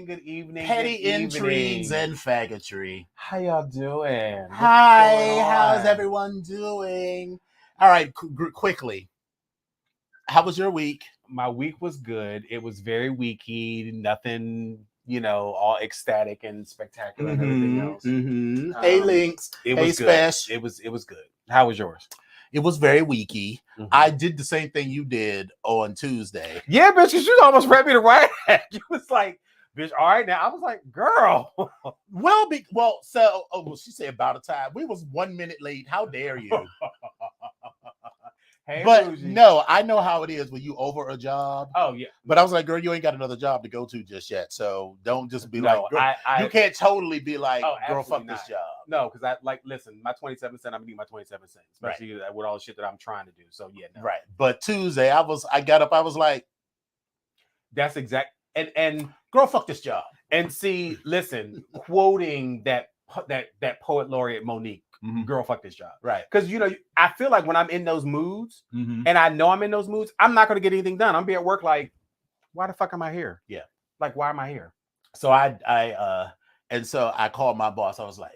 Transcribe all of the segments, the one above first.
Good evening. Petty intrigues and faggotry. How y'all doing? Hi, how's everyone doing? All right, quickly. How was your week? My week was good. It was very weeky. Nothing, all ecstatic and spectacular and everything else. Hey, Lynx. It hey, was Spesh. Good. It was good. How was yours? It was very weeky. I did the same thing you did on Tuesday. Yeah, bitch, you almost read me the right at. You was like, bitch, all right now. I was like, girl. She said about a time. We was 1 minute late. How dare you? Hey, but Bougie. No, I know how it is when you over a job. Oh, yeah. But I was like, girl, you ain't got another job to go to just yet. So don't just be like, girl, you can't totally be like, girl, fuck this job. No, because listen, my 27 cents, I'm gonna need my 27 cents, especially with all the shit that I'm trying to do. So yeah, no. Right. But Tuesday, I got up, I was like, that's exact. And girl, fuck this job. And see, listen, quoting that poet laureate Monique. Girl, fuck this job. Right. Because, I feel like when I'm in those moods and I know I'm in those moods, I'm not going to get anything done. I'm be at work like, why the fuck am I here? Yeah. Like, why am I here? So so I called my boss. I was like,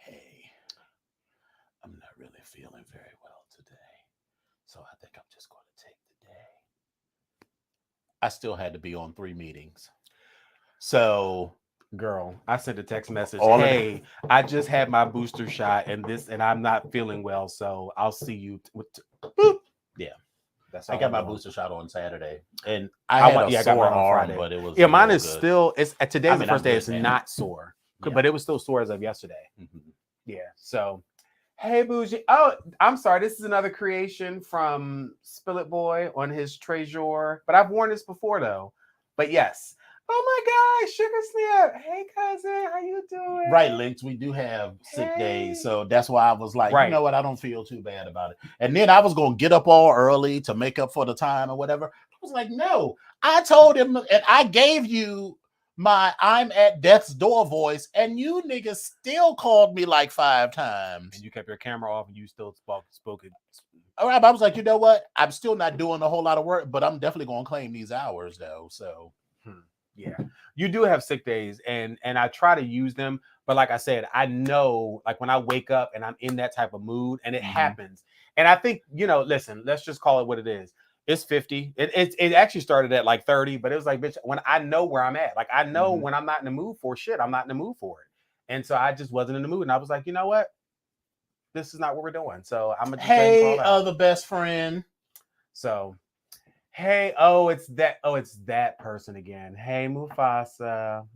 hey, I'm not really feeling very well today. So I think I'm just going to take the day. I still had to be on 3 meetings. So... Girl, I sent a text message. Hey, I just had my booster shot and I'm not feeling well, so I'll see you. Boop. Yeah, I got my booster shot on Saturday, and I got sore arm, but it was mine is good. Still. It's today's the first day. It's not sore, but it was still sore as of yesterday. Yeah. So, hey, Bougie. Oh, I'm sorry. This is another creation from Spill It Boy on his Treasure, but I've worn this before though. But yes. Oh my God, Sugar Snap. Hey, cousin, how you doing? Right, Lynx, we do have sick days. So that's why I was like, you know what? I don't feel too bad about it. And then I was going to get up all early to make up for the time or whatever. I was like, no. I told him, and I gave you my I'm at death's door voice, and you niggas still called me like 5 times. And you kept your camera off and you still spoke it. All right, I was like, you know what? I'm still not doing a whole lot of work, but I'm definitely going to claim these hours, though. So... Yeah, you do have sick days, and I try to use them. But like I said, I know, like when I wake up and I'm in that type of mood, and it happens. And I think, listen, let's just call it what it is. It's 50. It actually started at like 30, but it was like, bitch, when I know where I'm at, like I know when I'm not in the mood for shit, I'm not in the mood for it. And so I just wasn't in the mood, and I was like, you know what? This is not what we're doing. So I'm gonna just other best friend. So. Hey, it's that person again. Hey, Mufasa.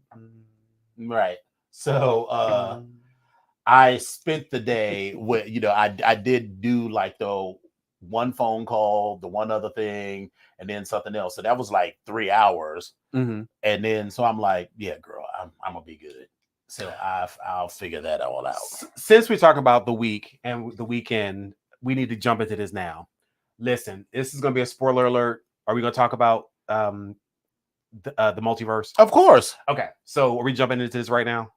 Right. So I spent the day with, I did do like the one phone call, the one other thing, and then something else. So that was like 3 hours. And then so I'm like, yeah, girl, I'm gonna be good. So I'll figure that all out. Since we talk about the week and the weekend, we need to jump into this now. Listen, this is gonna be a spoiler alert. Are we going to talk about the multiverse? Of course. Okay. So are we jumping into this right now?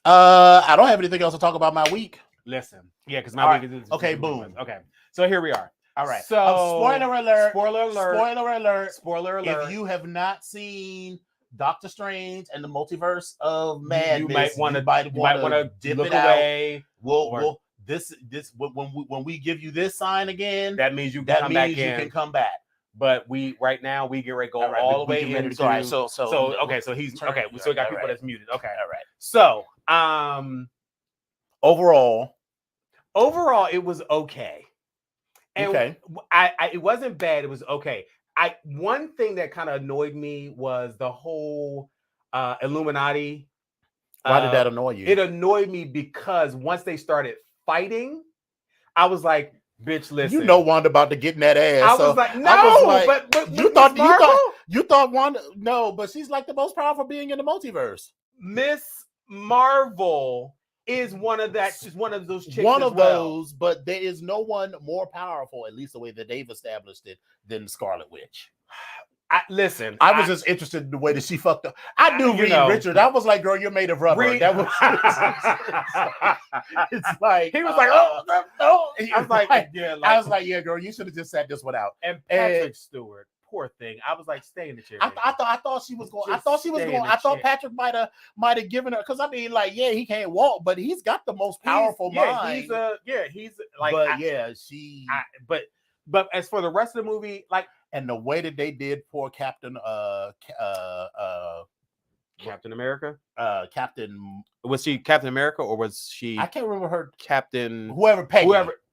I don't have anything else to talk about my week. Listen. Yeah, because my week is... Okay, boom. Okay. So here we are. All right. So spoiler alert. Spoiler alert. Spoiler alert. Spoiler alert. If you have not seen Doctor Strange and the Multiverse of Madness, you might want to dip look it away. We'll this when we give you this sign again, that means you can come back in. You can come back. But right now we get ready to go all the way into. All right, so okay, so he's okay. So we got people that's muted. Okay, all right. So overall, it was okay. And okay. It wasn't bad. It was okay. One thing that kind of annoyed me was the whole Illuminati. Why did that annoy you? It annoyed me because once they started fighting, I was like, "Bitch, listen." You know Wanda about to get in that ass. I was like, "No," but you thought Wanda. No, but she's like the most powerful being in the multiverse. Miss Marvel is one of those chicks. One of those, but there is no one more powerful, at least the way that they've established it, than Scarlet Witch. I was just interested in the way that she fucked up. I knew Reed Richards. I was like, girl, you're made of rubber. That was it's like he was like, oh. I was like, yeah. I was like, yeah, girl, you should have just sat this one out. And Patrick Stewart, poor thing. I was like, stay in the chair. I thought she was going. I thought Patrick might have given her, because I mean, like, yeah, he can't walk, but he's got the most powerful mind. He's like, but as for the rest of the movie, like. And the way that they did poor Captain America? Was she Captain America, or was she? I can't remember her. Captain. Whoever.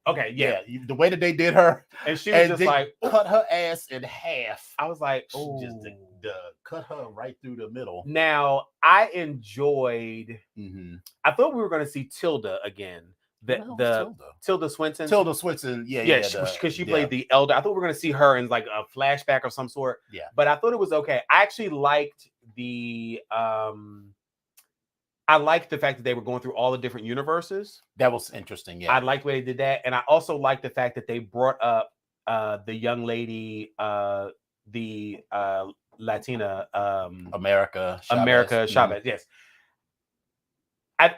Okay, yeah. The way that they did her, and she was just like cut her ass in half. I was like, oh, just cut her right through the middle. Now I enjoyed. Mm-hmm. I thought we were going to see Tilda again. Tilda Swinton. Yeah, because she played the elder. I thought we were going to see her in like a flashback of some sort. Yeah, but I thought it was okay. I actually liked the fact that they were going through all the different universes. That was interesting. Yeah, I liked the way they did that, and I also liked the fact that they brought up the young lady, the Latina, America Chavez. Yes.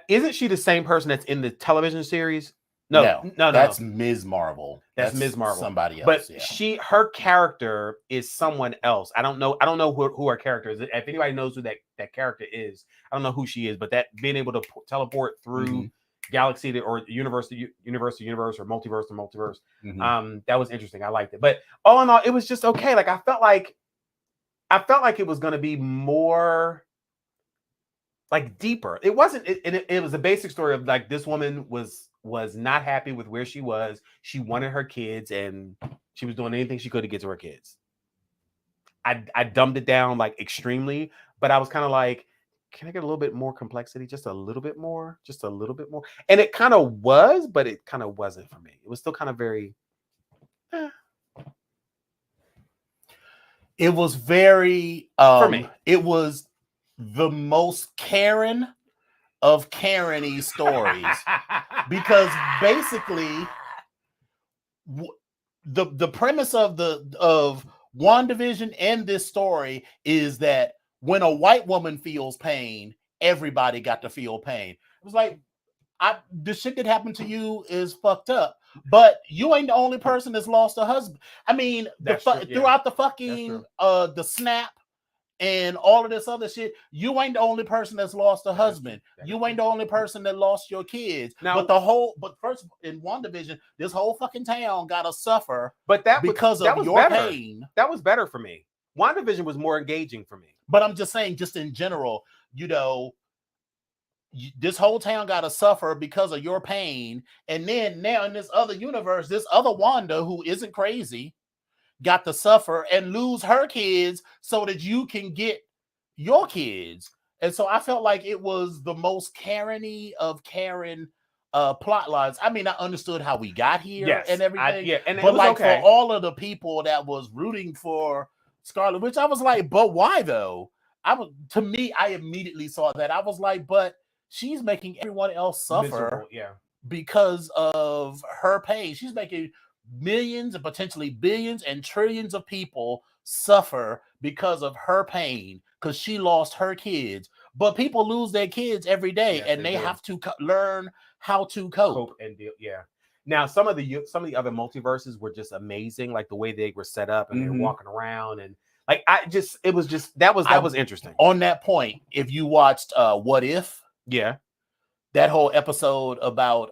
Isn't she the same person that's in the television series? No. That's Ms. Marvel. That's Ms. Marvel. Somebody else. But her character is someone else. I don't know who her character is. If anybody knows who that character is, I don't know who she is. But that being able to teleport through galaxy or universe or multiverse to multiverse, that was interesting. I liked it. But all in all, it was just okay. Like I felt like it was going to be more. Like deeper. It wasn't. It was a basic story of like this woman was not happy with where she was. She wanted her kids, and she was doing anything she could to get to her kids. I dumbed it down like extremely, but I was kind of like, can I get a little bit more complexity? Just a little bit more. And it kind of was, but it kind of wasn't for me. It was still kind of very. It was very for me. It was the most Karen of Karen-y stories, because basically the premise of WandaVision and this story is that when a white woman feels pain, everybody got to feel pain. It was like, the shit that happened to you is fucked up, but you ain't the only person that's lost a husband. I mean, throughout the fucking the snap and all of this other shit, you ain't the only person that's lost a husband. You ain't the only person that lost your kids. Now, but first in WandaVision, this whole fucking town gotta suffer. But that was your pain. That was better for me. WandaVision was more engaging for me. But I'm just saying, just in general, this whole town gotta suffer because of your pain. And then now in this other universe, this other Wanda who isn't crazy got to suffer and lose her kids so that you can get your kids. And so I felt like it was the most Karen-y of Karen plot lines. I mean, I understood how we got here and everything. But like for all of the people that was rooting for Scarlet Witch, I was like, but why though? I immediately saw that. I was like, but she's making everyone else suffer because of her pain. She's making millions and potentially billions and trillions of people suffer because of her pain, because she lost her kids. But people lose their kids every day, and they have to learn how to cope and deal. Now some of the other multiverses were just amazing, like the way they were set up and they were walking around, and like that was interesting. On that point, if you watched What If, that whole episode about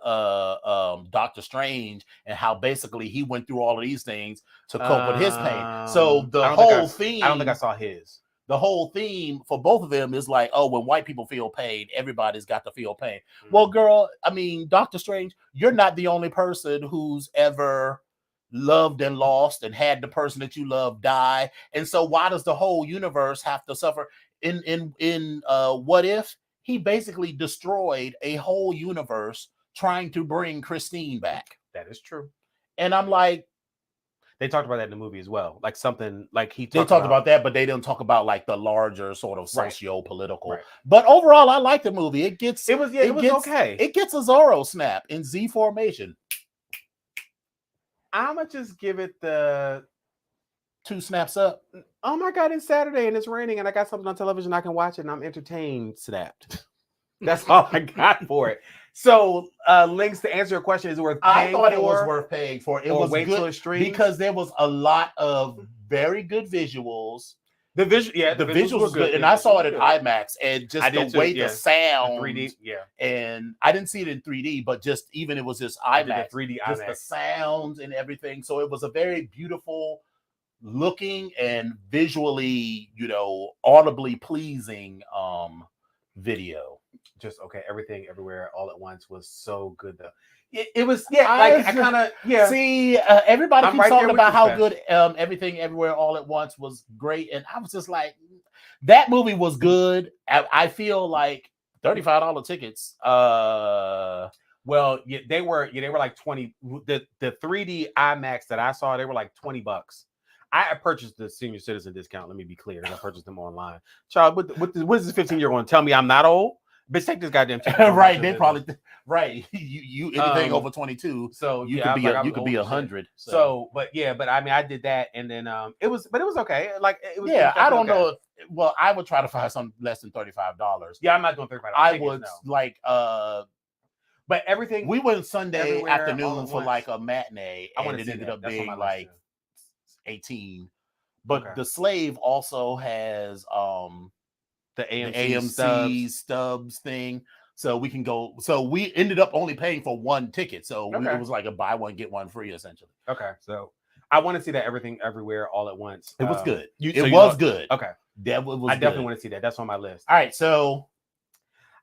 Doctor Strange and how basically he went through all of these things to cope with his pain. So the whole theme, I don't think I saw his. The whole theme for both of them is like, oh, when white people feel pain, everybody's got to feel pain. Well, girl, I mean, Doctor Strange, you're not the only person who's ever loved and lost and had the person that you love die. And so why does the whole universe have to suffer? In What If? He basically destroyed a whole universe trying to bring Christine back. That is true. And I'm like, they talked about that in the movie as well. Like something like they talked about that, but they didn't talk about like the larger sort of socio-political. Right. But overall, I like the movie. It was okay. It gets a Zorro snap in Z formation. I'm gonna just give it the 2 snaps up. Oh my God, it's Saturday and it's raining and I got something on television I can watch it and I'm entertained snapped. That's all I got for it. So links to answer your question is worth paying I thought it was worth paying for. It was wait good till it streams? Because there was a lot of very good visuals. The visuals was good. And I saw it in IMAX and just the way the sound, 3D, and I didn't see it in 3D, but just even it was just IMAX, 3D just IMAX. The sounds and everything. So it was a very beautiful looking and visually, audibly pleasing video. Just okay, everything everywhere all at once was so good though. It was I kind of see everybody keeps talking about how good Everything Everywhere All at Once was great, and I was just like, that movie was good. I feel like $35 tickets. Well, they were like 20. The 3D IMAX that I saw, they were like $20. I purchased the senior citizen discount. Let me be clear. I purchased them online. Child, what is this 15-year-old going to tell me I'm not old? Bitch, take this goddamn ticket. Right, they probably you anything over 22, so you could be 100. So, but I mean, I did that, and then it was okay. Like it was. Yeah, I don't know. Well, I would try to find something less than $35. Yeah, I'm not doing $35. I would like but everything. We went Sunday afternoon for like a matinee, and it ended up being like 18. But the Slave also has the AMC stubs thing, so we can go. So we ended up only paying for one ticket, so it was like a buy one get one free essentially. Okay, so I want to see that Everything Everywhere All at Once. It was good. It was good. Okay, that was. I definitely want to see that. That's on my list. All right, so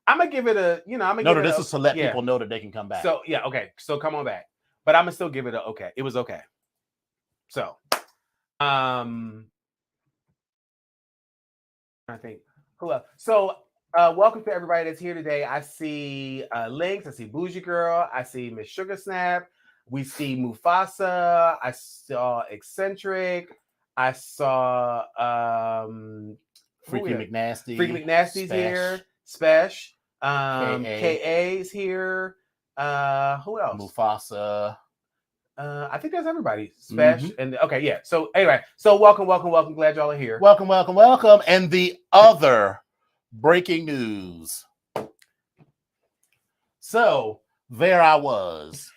I'm gonna give it a. This is to let people know that they can come back. So okay. So come on back, but I'm gonna still give it a okay. It was okay. So, I think. Who else? So, welcome to everybody that's here today. I see Links. I see Bougie Girl. I see Miss Sugar Snap. We see Mufasa. I saw Eccentric. I saw Freaky McNasty. Freaky McNasty's here. Spesh. KA's here. Who else? Mufasa. I think that's everybody. Spesh and okay, yeah. So anyway, welcome. Glad y'all are here. Welcome. And the other breaking news. So there I was,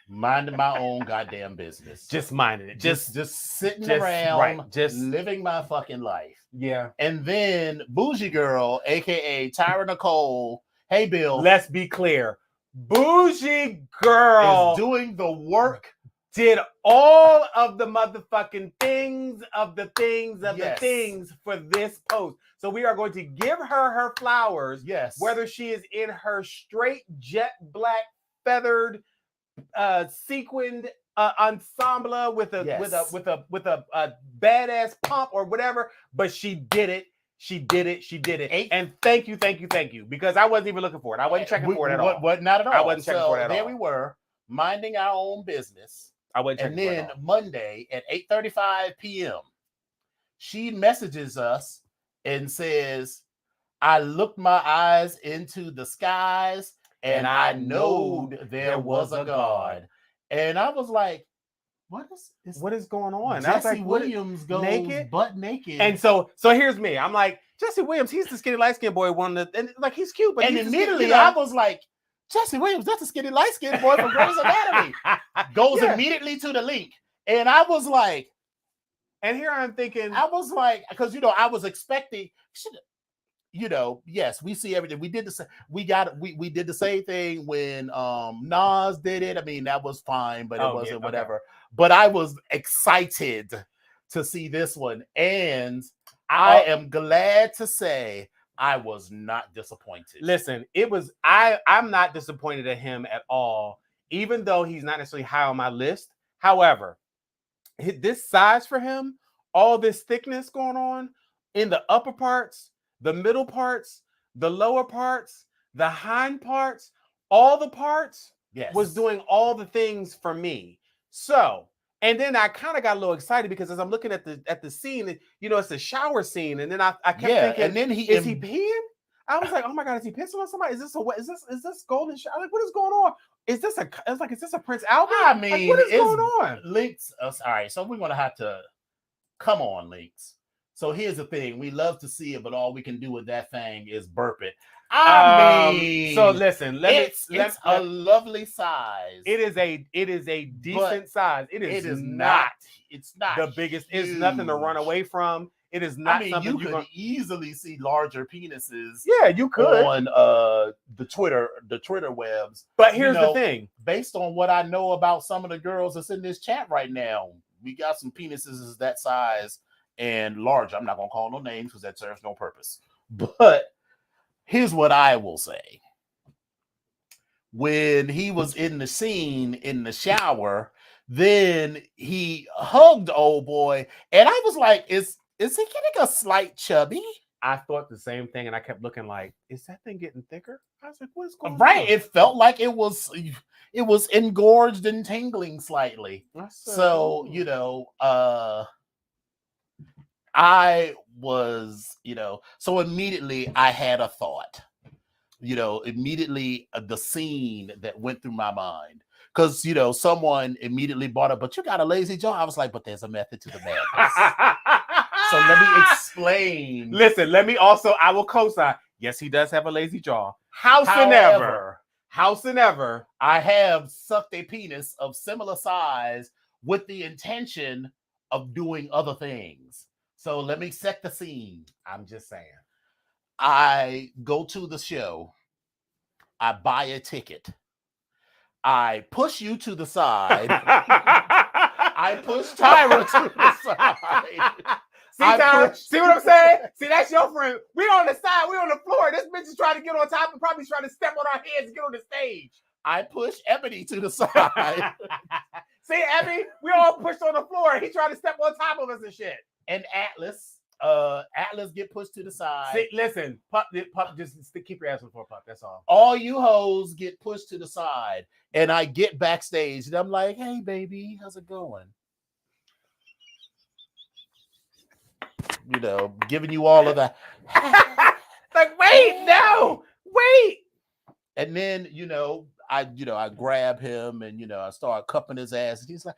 minding my own goddamn business. Just minding it. Just sitting around, just living my fucking life. Yeah. And then Bougie Girl, aka Tyra Nicole. Hey Bill. Let's be clear. Bougie Girl is doing the work. Did all of the motherfucking things the things for this post. So we are going to give her flowers. Yes. Whether she is in her straight jet black feathered sequined ensemble with a badass pump or whatever, but she did it. She did it. And thank you. Because I wasn't even looking for it. I wasn't checking for it at all. What? Not at all. I wasn't checking for it at all. There we were, minding our own business. I wasn't checking for it. And then Monday at 8:35 p.m., she messages us and says, I looked my eyes into the skies and I knowed there was a God. And I was like, what is going on? Jesse Williams goes naked? Butt naked. And so here's me. I'm like, Jesse Williams, he's the skinny light-skinned boy and like he's cute, but and immediately I was like, Jesse Williams, that's a skinny light-skinned boy from Grey's Anatomy. Goes immediately to the link. And I was like, and here I'm thinking, I was like, because I was expecting, yes, we see everything. We did the same. We did the same thing when Nas did it. I mean, that was fine, but it wasn't whatever. But I was excited to see this one, and I am glad to say I was not disappointed. Listen, I'm not disappointed at him at all, even though he's not necessarily high on my list. However, this size for him, all this thickness going on in the upper parts, the middle parts, the lower parts, the hind parts, all the parts was doing all the things for me. So, and then I kind of got a little excited because as I'm looking at the scene, it's a shower scene, and then I kept thinking, and then is he peeing? I was like, oh my God, is he pissing on somebody? Is this golden shower? Like, what is going on? Is this a Prince Albert? I mean, like, what is going on? Links. All right, so we're gonna have to come on, Links. So here's the thing: we love to see it, but all we can do with that thing is burp it. I mean, so listen, it's a lovely size. It is a decent size. It is not. It's not the biggest. Huge. It's nothing to run away from. It is not. I mean, you could easily see larger penises. Yeah, you could on the Twitter webs. But here's the thing: based on what I know about some of the girls that's in this chat right now, we got some penises that size and larger. I'm not gonna call no names because that serves no purpose. But here's what I will say: when he was in the scene in the shower, then he hugged old boy, and I was like, Is he getting a slight chubby? I thought the same thing, and I kept looking like, is that thing getting thicker? I was like, what is going on? Right. It felt like it was engorged and tingling slightly. So, I was, so immediately I had a thought, immediately the scene that went through my mind. Because, someone immediately brought up, but you got a lazy jaw. I was like, but there's a method to the madness. So let me explain. Listen, I will co-sign. Yes, he does have a lazy jaw. However, I have sucked a penis of similar size with the intention of doing other things. So let me set the scene. I'm just saying. I go to the show. I buy a ticket. I push you to the side. I push Tyra to the side. See, Tyra, see what I'm saying? See, that's your friend. We on the side. We on the floor. This bitch is trying to get on top and probably trying to step on our heads and get on the stage. I push Ebony to the side. See, Ebony, we all pushed on the floor. He trying to step on top of us and shit. And Atlas get pushed to the side. See, listen, pup, just keep your ass on the floor, pup. That's all. All you hoes get pushed to the side, and I get backstage, and I'm like, "Hey, baby, how's it going?" Giving you all of that. Like, wait. And then, I grab him and, I start cupping his ass. And he's like,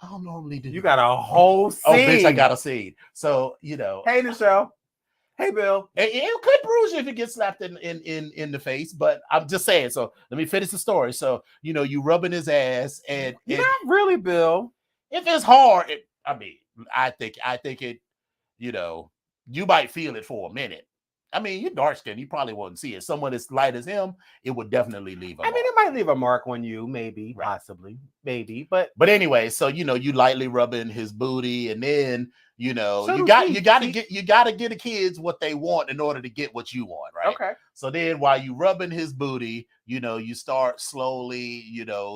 I don't normally do. You got a whole scene. Oh, bitch, I got a scene. So, Hey, Michelle. Hey, Bill. It could bruise you if it gets slapped in the face, but I'm just saying. So let me finish the story. So, you rubbing his ass and not really, Bill. If it's hard, I think it, you might feel it for a minute. I mean, you're dark skinned, you probably wouldn't see it. Someone as light as him, it would definitely leave a mark. It might leave a mark on you, maybe, right. Possibly, maybe, but anyway, so you lightly rubbing his booty, and then you gotta get the kids what they want in order to get what you want, right? Okay. So then while you rubbing his booty, you start slowly,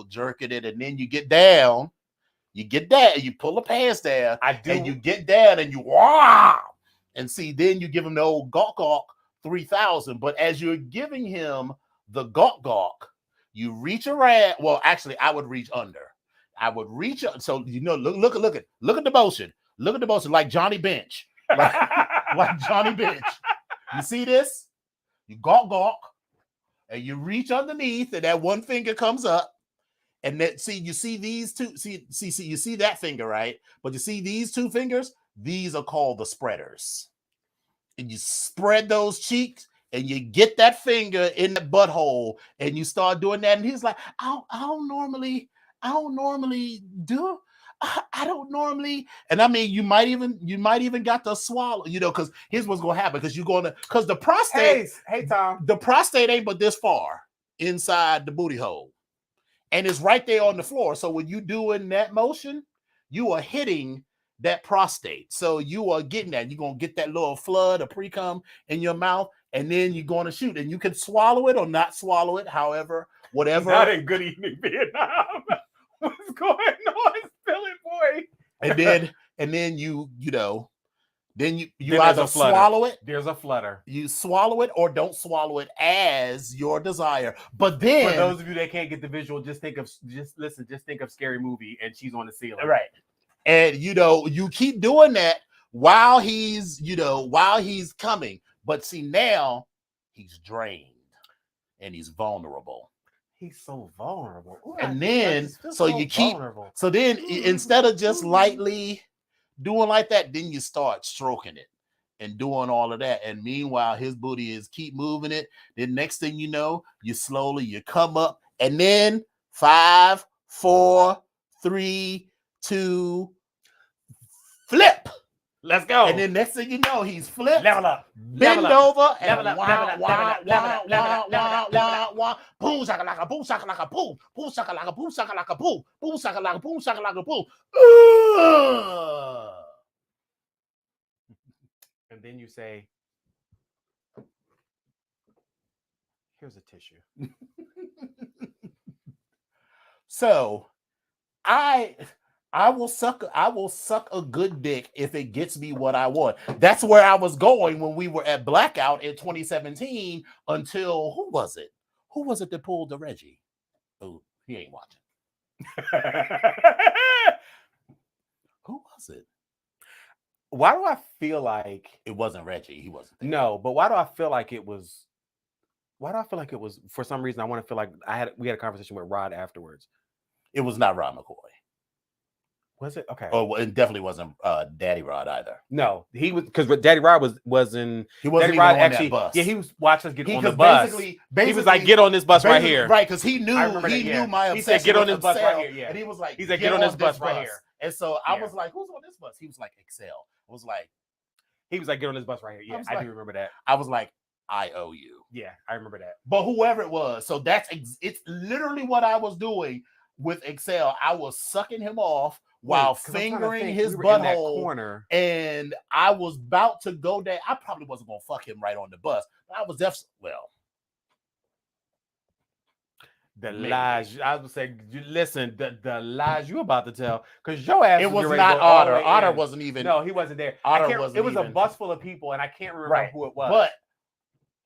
jerking it, and then you get down. You get down, you pull the pants down, and you get down, and you wow. And see, then you give him the old gawk 3000. But as you're giving him the gawk, you reach around. Well, actually, I would reach under. I would reach up. So look at the motion. Look at the motion, like Johnny Bench, like Johnny Bench. You see this? You gawk, and you reach underneath, and that one finger comes up. And then you see these two. See, you see that finger, right? But you see these two fingers. These are called the spreaders. And you spread those cheeks, and you get that finger in the butthole, and you start doing that. And he's like, I don't normally I don't normally do. I don't normally, and I mean, you might even got to swallow, because here's what's gonna happen, because because the prostate, Hey, Tom. the prostate ain't but this far inside the booty hole, and it's right there on the floor. So when you doing that motion, you are hitting that prostate. So you are getting that. You're gonna get that little flood of pre-cum in your mouth, and then you're gonna shoot, and you can swallow it or not swallow it, however, whatever. Not in Good Evening Vietnam. What's going on, Billy boy? And then you either swallow it. There's a flutter. You swallow it or don't swallow it as your desire. But then, for those of you that can't get the visual, just think of Scary Movie and she's on the ceiling. Right. And you keep doing that while he's coming. But see, now he's drained and he's vulnerable. He's so vulnerable. Ooh, and then vulnerable. So then instead of just lightly doing like that, then you start stroking it and doing all of that. And meanwhile, his booty is keep moving it. Then next thing you know, you come up, and then 5, 4, 3, 2, flip. Let's go. And then next thing you know, he's flipped. Level up. Bend over and boom shakalaka, boom shakalaka, boom, boom shakalaka, boom shakalaka, boom, boom shakalaka, boom shakalaka, boom. And then you say, "Here's a tissue." So, I will suck a good dick if it gets me what I want. That's where I was going when we were at Blackout in 2017 until who was it? Who was it that pulled the Reggie? Oh, he ain't watching. Who was it? Why do I feel like it wasn't Reggie? He wasn't there. No, but why do I feel like it was? Why do I feel like it was? For some reason, I want to feel like we had a conversation with Rod afterwards. It was not Rod McCoy. Was it? Okay. Oh, well, it definitely wasn't Daddy Rod either. No, he was, because Daddy Rod was in. He wasn't Daddy Rod on actually. That bus. Yeah, he was watching us get on the bus. Basically, he was like, "Get on this bus right here." Right, because he knew my obsession. He said, "Get on this bus right here." Yeah, and he was like, "He said, get on this bus right here." And so I was like, "Who's on this bus?" He was like, "Excel." I was like, "He was like, get on this bus right here." Yeah, I do remember that. I was like, "I owe you." Yeah, I remember that. But whoever it was, so it's literally what I was doing with Excel. I was sucking him off while fingering his butthole, corner, and I was about to go down. I probably wasn't gonna fuck him right on the bus, but I was definitely lies. I would say, listen, the lies you about to tell, because your ass. It was not Otter. Otter wasn't even. No, he wasn't there. Otter wasn't. It was a bus full of people, and I can't remember who it was. But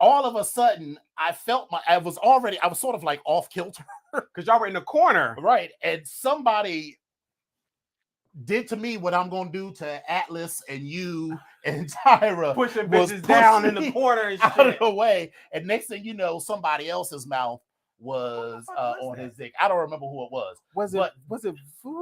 all of a sudden, I felt I was sort of like off kilter because y'all were in the corner, right? And somebody did to me what I'm gonna do to Atlas and you and Tyra, pushing bitches down in the corner and out of the way. And next thing you know, somebody else's mouth was on his dick. I don't remember who it was. Was it food?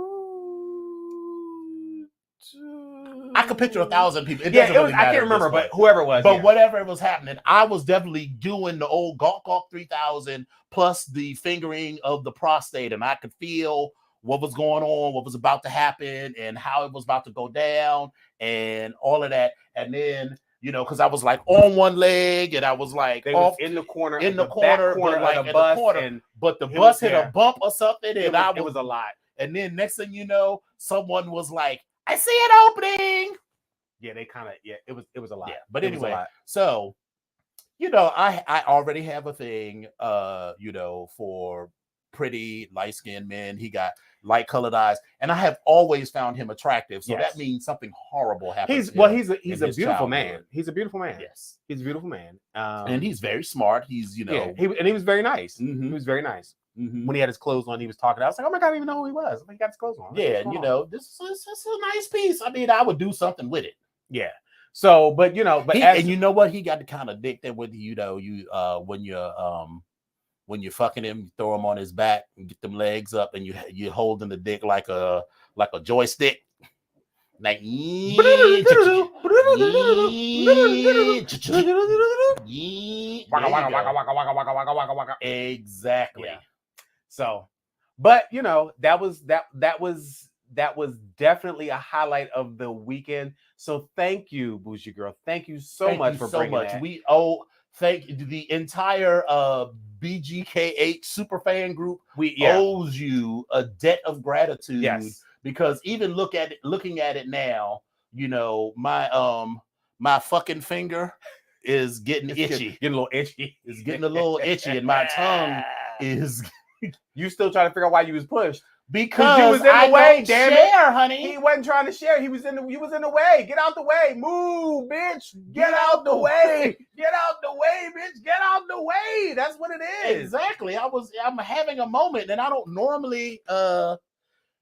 I could picture 1,000 people. It was. I can't remember, but whoever it was. But whatever was happening, I was definitely doing the old Gawk 3000 plus the fingering of the prostate, and I could feel what was going on, what was about to happen, and how it was about to go down, and all of that. And then, because I was like on one leg, and I was like off in the corner, but like in the corner. But the bus hit a bump or something, and it was a lot. And then next thing you know, someone was like, "I see it opening." Yeah, they kind of. Yeah, it was a lot. Yeah, but anyway, so I already have a thing, for pretty light-skinned men. He got light-colored eyes, and I have always found him attractive. So that means something horrible happened. He's a beautiful man. He's a beautiful man. Yes, he's a beautiful man. And he's very smart. He's he was very nice. Mm-hmm. He was very nice. Mm-hmm. When he had his clothes on, he was talking. I was like, "Oh my god, I didn't even know who he was." He got his clothes on. Yeah, and this is a nice piece. I mean, I would do something with it. Yeah. So, but you know what? He got the kind of dick that when you're fucking him, you throw him on his back and get them legs up, and you're holding the dick like a joystick. Like exactly. Yeah. So, But you know, that was definitely a highlight of the weekend. So thank you, Bougie Girl. Thank you so Thank much you for so bringing much. that. We owe thank the entire BGKH superfan group We owes you a debt of gratitude yes. because even looking at it now, you know, my fucking finger is getting It's itchy. getting a little itchy. It's getting a little itchy, and my tongue is You still trying to figure out why you was pushed. because you was in the I way, don't damn it. share, honey. He wasn't trying to share. He was in the way. Get out the way. Move, bitch. Get out the way. Get out the way, bitch. Get out the way. That's what it is. Exactly. I'm having a moment, and I don't normally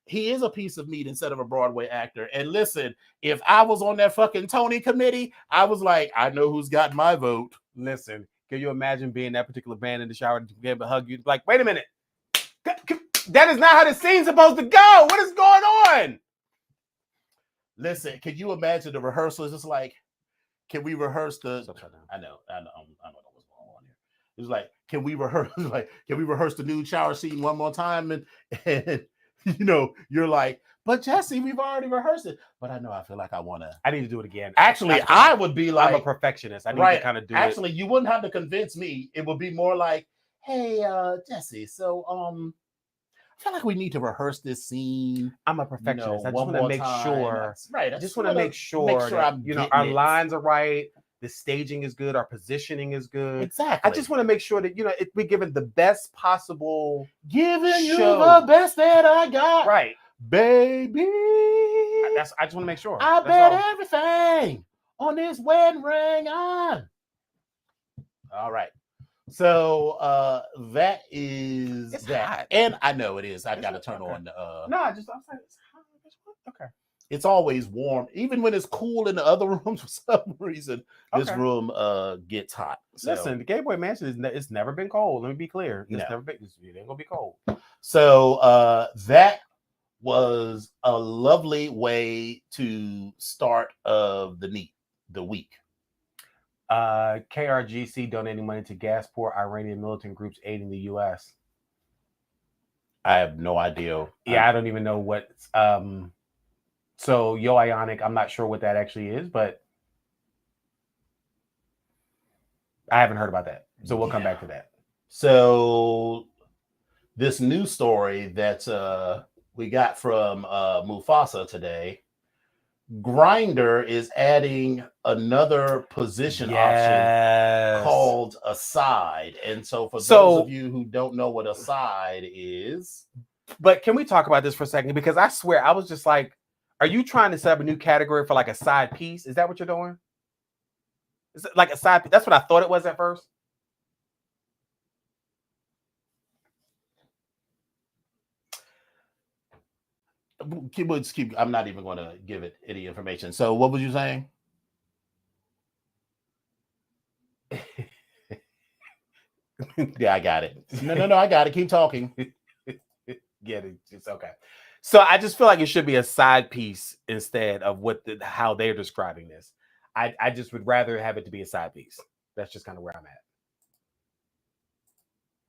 he is a piece of meat instead of a Broadway actor. And listen, if I was on that fucking Tony committee, I was like, I know who's got my vote. Listen, can you imagine being that particular band in the shower to be able to hug you? Like, wait a minute. That is not how the scene's supposed to go. What is going on? Listen, can you imagine the rehearsal? It's just like, can we rehearse the? I know what's going on here. It's like, can we rehearse? Like, can we rehearse the nude shower scene one more time? And you know, you're like, but Jesse, we've already rehearsed it. But I know I feel like I need to do it again. Actually, I would be like, I'm a perfectionist. I need to kind of do Actually, it. you wouldn't have to convince me. It would be more like, hey, Jesse, so I feel like we need to rehearse this scene. I'm a perfectionist. You know, I just want to make sure. Right. I just want to make sure that, you know, our lines are right. The staging is good. Our positioning is good. Exactly. I just want to make sure that, you know, we're given the best possible. Giving you the best that I got. Right. Baby. I just want to make sure. I bet everything on this wedding ring on. All right. So that is it's that. Hot. And I know it is. I've got to turn on the No, I was like, it's hot. Okay. It's always warm. Even when it's cool in the other rooms for some reason, this room gets hot. So, listen, the Gay Boy Mansion it's never been cold. Let me be clear. It ain't gonna be cold. So that was a lovely way to start the week. KRGC donating money to gas poor Iranian militant groups aiding the U.S. I have no idea. Yeah, I don't even know what. So Yo Ionic, I'm not sure what that actually is, but I haven't heard about that. So we'll come back to that. So this news story that we got from Mufasa today. Grindr is adding another position option called aside. And so for those of you who don't know what aside is. But can we talk about this for a second? Because I swear I was just like, are you trying to set up a new category for like a side piece? Is that what you're doing? Is it like a side piece? That's what I thought it was at first. I'm not even going to give it any information. So what was you saying? Yeah, I got it. No, I got it. Keep talking. Get it. It's okay. So I just feel like it should be a side piece instead of how they're describing this. I just would rather have it to be a side piece. That's just kind of where I'm at.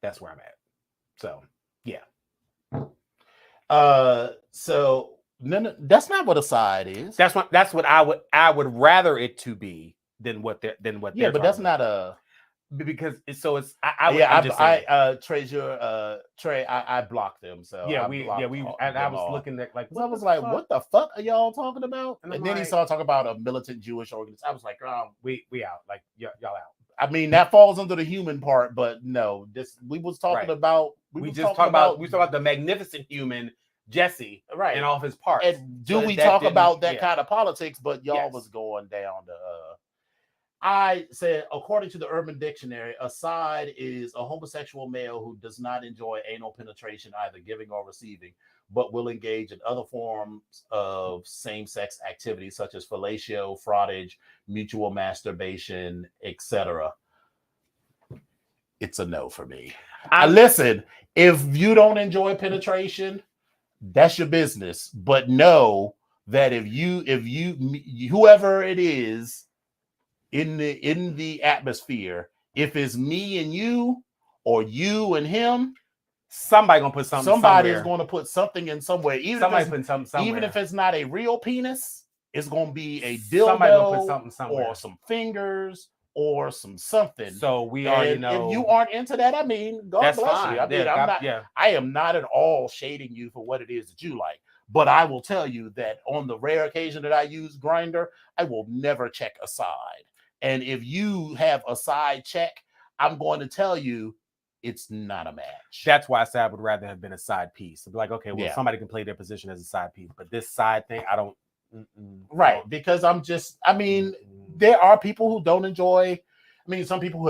That's where I'm at. So yeah. So no, that's not what aside is. That's what I would rather it to be than what they're Yeah, but that's not a because it's Trey, I blocked them. So I was looking at like I was like, what the fuck are y'all talking about? And then he started talking about a militant Jewish organization. I was like, we out, like y'all out. I mean, that falls under the human part, but no, we was talking about we talked about the magnificent human Jesse, right, and all of his parts. And we talk about that kind of politics? But y'all was going down to. I said, according to the Urban Dictionary, aside is a homosexual male who does not enjoy anal penetration, either giving or receiving, but will engage in other forms of same-sex activities such as fellatio, frottage, mutual masturbation, etc. It's a no for me. Listen, if you don't enjoy penetration, that's your business. But know that if you whoever it is in the atmosphere, if it's me and you or you and him, Somebody gonna put something. Somebody is somewhere. going to put something in somewhere. Somebody putting something somewhere. Even if it's not a real penis, it's going to be a Somebody gonna put dildo something somewhere. or some fingers or some something. So we already know. If you aren't into that, I mean, God That's bless fine. you. I mean, Yeah, I am not at all shading you for what it is that you like. But I will tell you that on the rare occasion that I use Grindr, I will never check a side. And if you have a side check, I'm going to tell you it's not a match. That's why I said I would rather have been a side piece. Be like, okay, well, Yeah. somebody can play their position as a side piece, but this side thing, I don't. Right, because there are people who don't enjoy. I mean, some people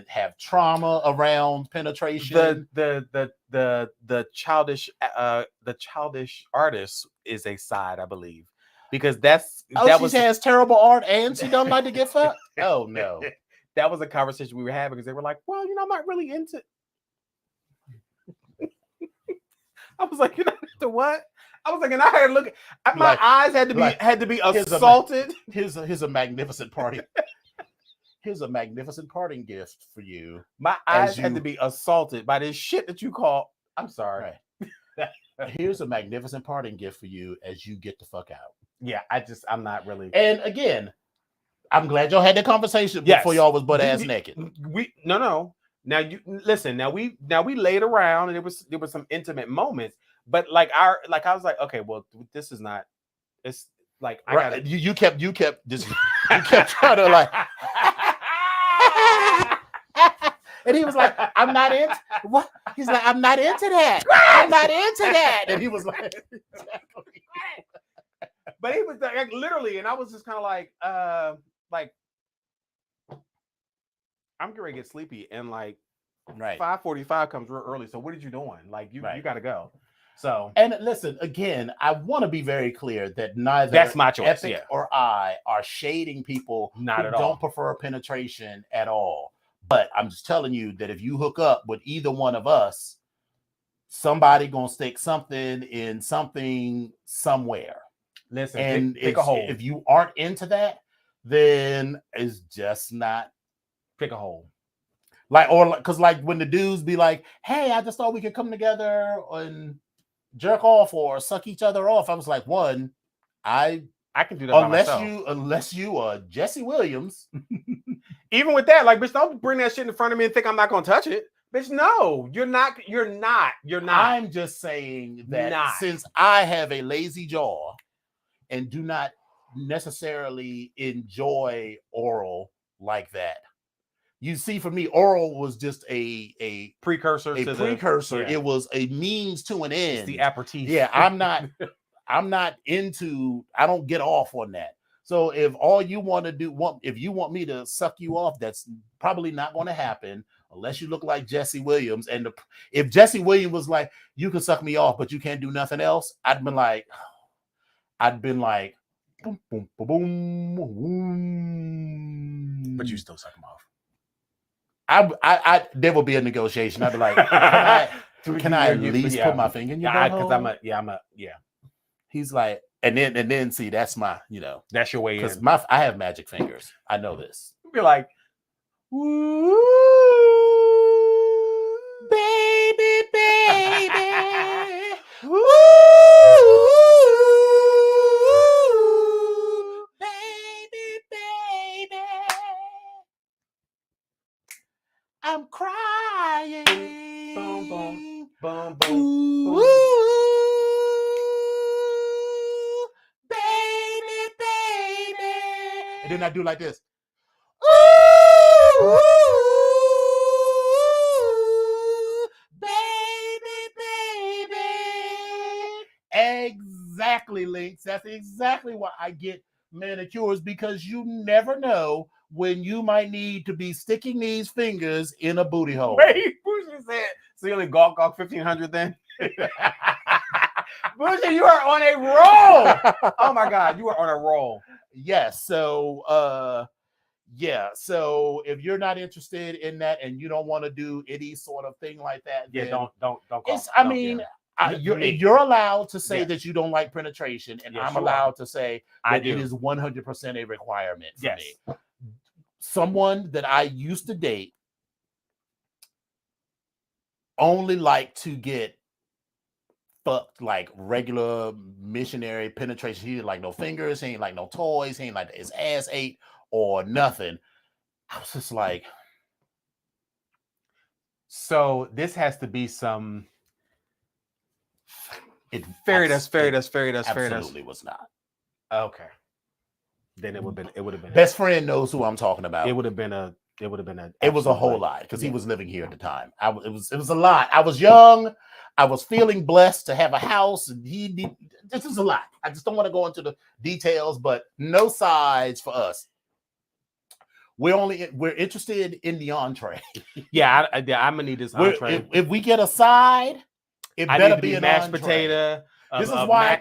have trauma around penetration. The childish artist is a side, I believe, because she has terrible art and she don't like to get fucked. Oh no. That was a conversation we were having because they were like, well, I'm not really into. I was like, you're not into what? I was like, and I had to look. My eyes had to be assaulted. Here's a magnificent party. Here's a magnificent parting gift for you. My eyes had to be assaulted by this shit that you call. I'm sorry. Right. Here's a magnificent parting gift for you as you get the fuck out. Yeah, I'm not really. And again, I'm glad y'all had that conversation before y'all was butt ass naked. No. Now you listen. Now we laid around and there was some intimate moments, but I was like, okay, well, this is not. It's like I right. gotta. You kept trying to like. And he was like, I'm not into what? He's like, I'm not into that. I'm not into that. And he was like, exactly. But he was like literally, and I was just kind of like I'm getting ready to get sleepy, and like 5:45 comes real early. So what are you doing? Like you got to go. So and listen again, I want to be very clear that neither that's my choice, Epic or I are shading people who don't prefer penetration at all. But I'm just telling you that if you hook up with either one of us, somebody gonna stick something in something somewhere. Listen, and pick a hole. If you aren't into that, then it's just not. Pick a hole. Because when the dudes be like, hey, I just thought we could come together and jerk off or suck each other off. I was like, one, I can do that unless you are Jesse Williams. Even with that, like, bitch, don't bring that shit in front of me and think I'm not gonna touch it. Bitch, no, you're not. I'm just saying that since I have a lazy jaw and do not necessarily enjoy oral like that. You see, for me, oral was just a precursor. It was a means to an end. It's the aperitif. Yeah, I'm not into. I don't get off on that. So if all you want to do, if you want me to suck you off, that's probably not going to happen unless you look like Jesse Williams. And if Jesse Williams was like, you can suck me off, but you can't do nothing else, I'd been like, boom, boom, boom, boom. But you still suck him off. There will be a negotiation. I'd be like, can I at least put my finger in your butthole? Yeah. He's like, and then see, that's my, that's your way in. Because I have magic fingers. I know this. You'll be like, ooh, baby, ooh, baby. I'm crying. Boom, boom, boom, boom. Ooh, baby. And then I do like this. Ooh, baby. Exactly, Lynx. That's exactly why I get manicures, because you never know when you might need to be sticking these fingers in a booty hole. Wait, Bougie said, so you only gawk 1,500 then? Bougie, you are on a roll. Oh my God, you are on a roll. Yes. So, so if you're not interested in that and you don't want to do any sort of thing like that, you're allowed to say that you don't like penetration, and I'm allowed to say that it is 100% a requirement for me. Someone that I used to date only like to get fucked like regular missionary penetration. He didn't like no fingers, he ain't like no toys, he ain't like his ass ate or nothing. I was just like, so this has to be some fairy dust. Absolutely was not. Okay. Then it would have been best friend knows who I'm talking about. It would have been a whole lot because he was living here at the time. It was a lot. I was young. I was feeling blessed to have a house, and this is a lot. I just don't want to go into the details, but no sides for us. We're interested in the entree. Yeah, I'm gonna need this entree. If we get a side, it better be an mashed entree. potato. This is why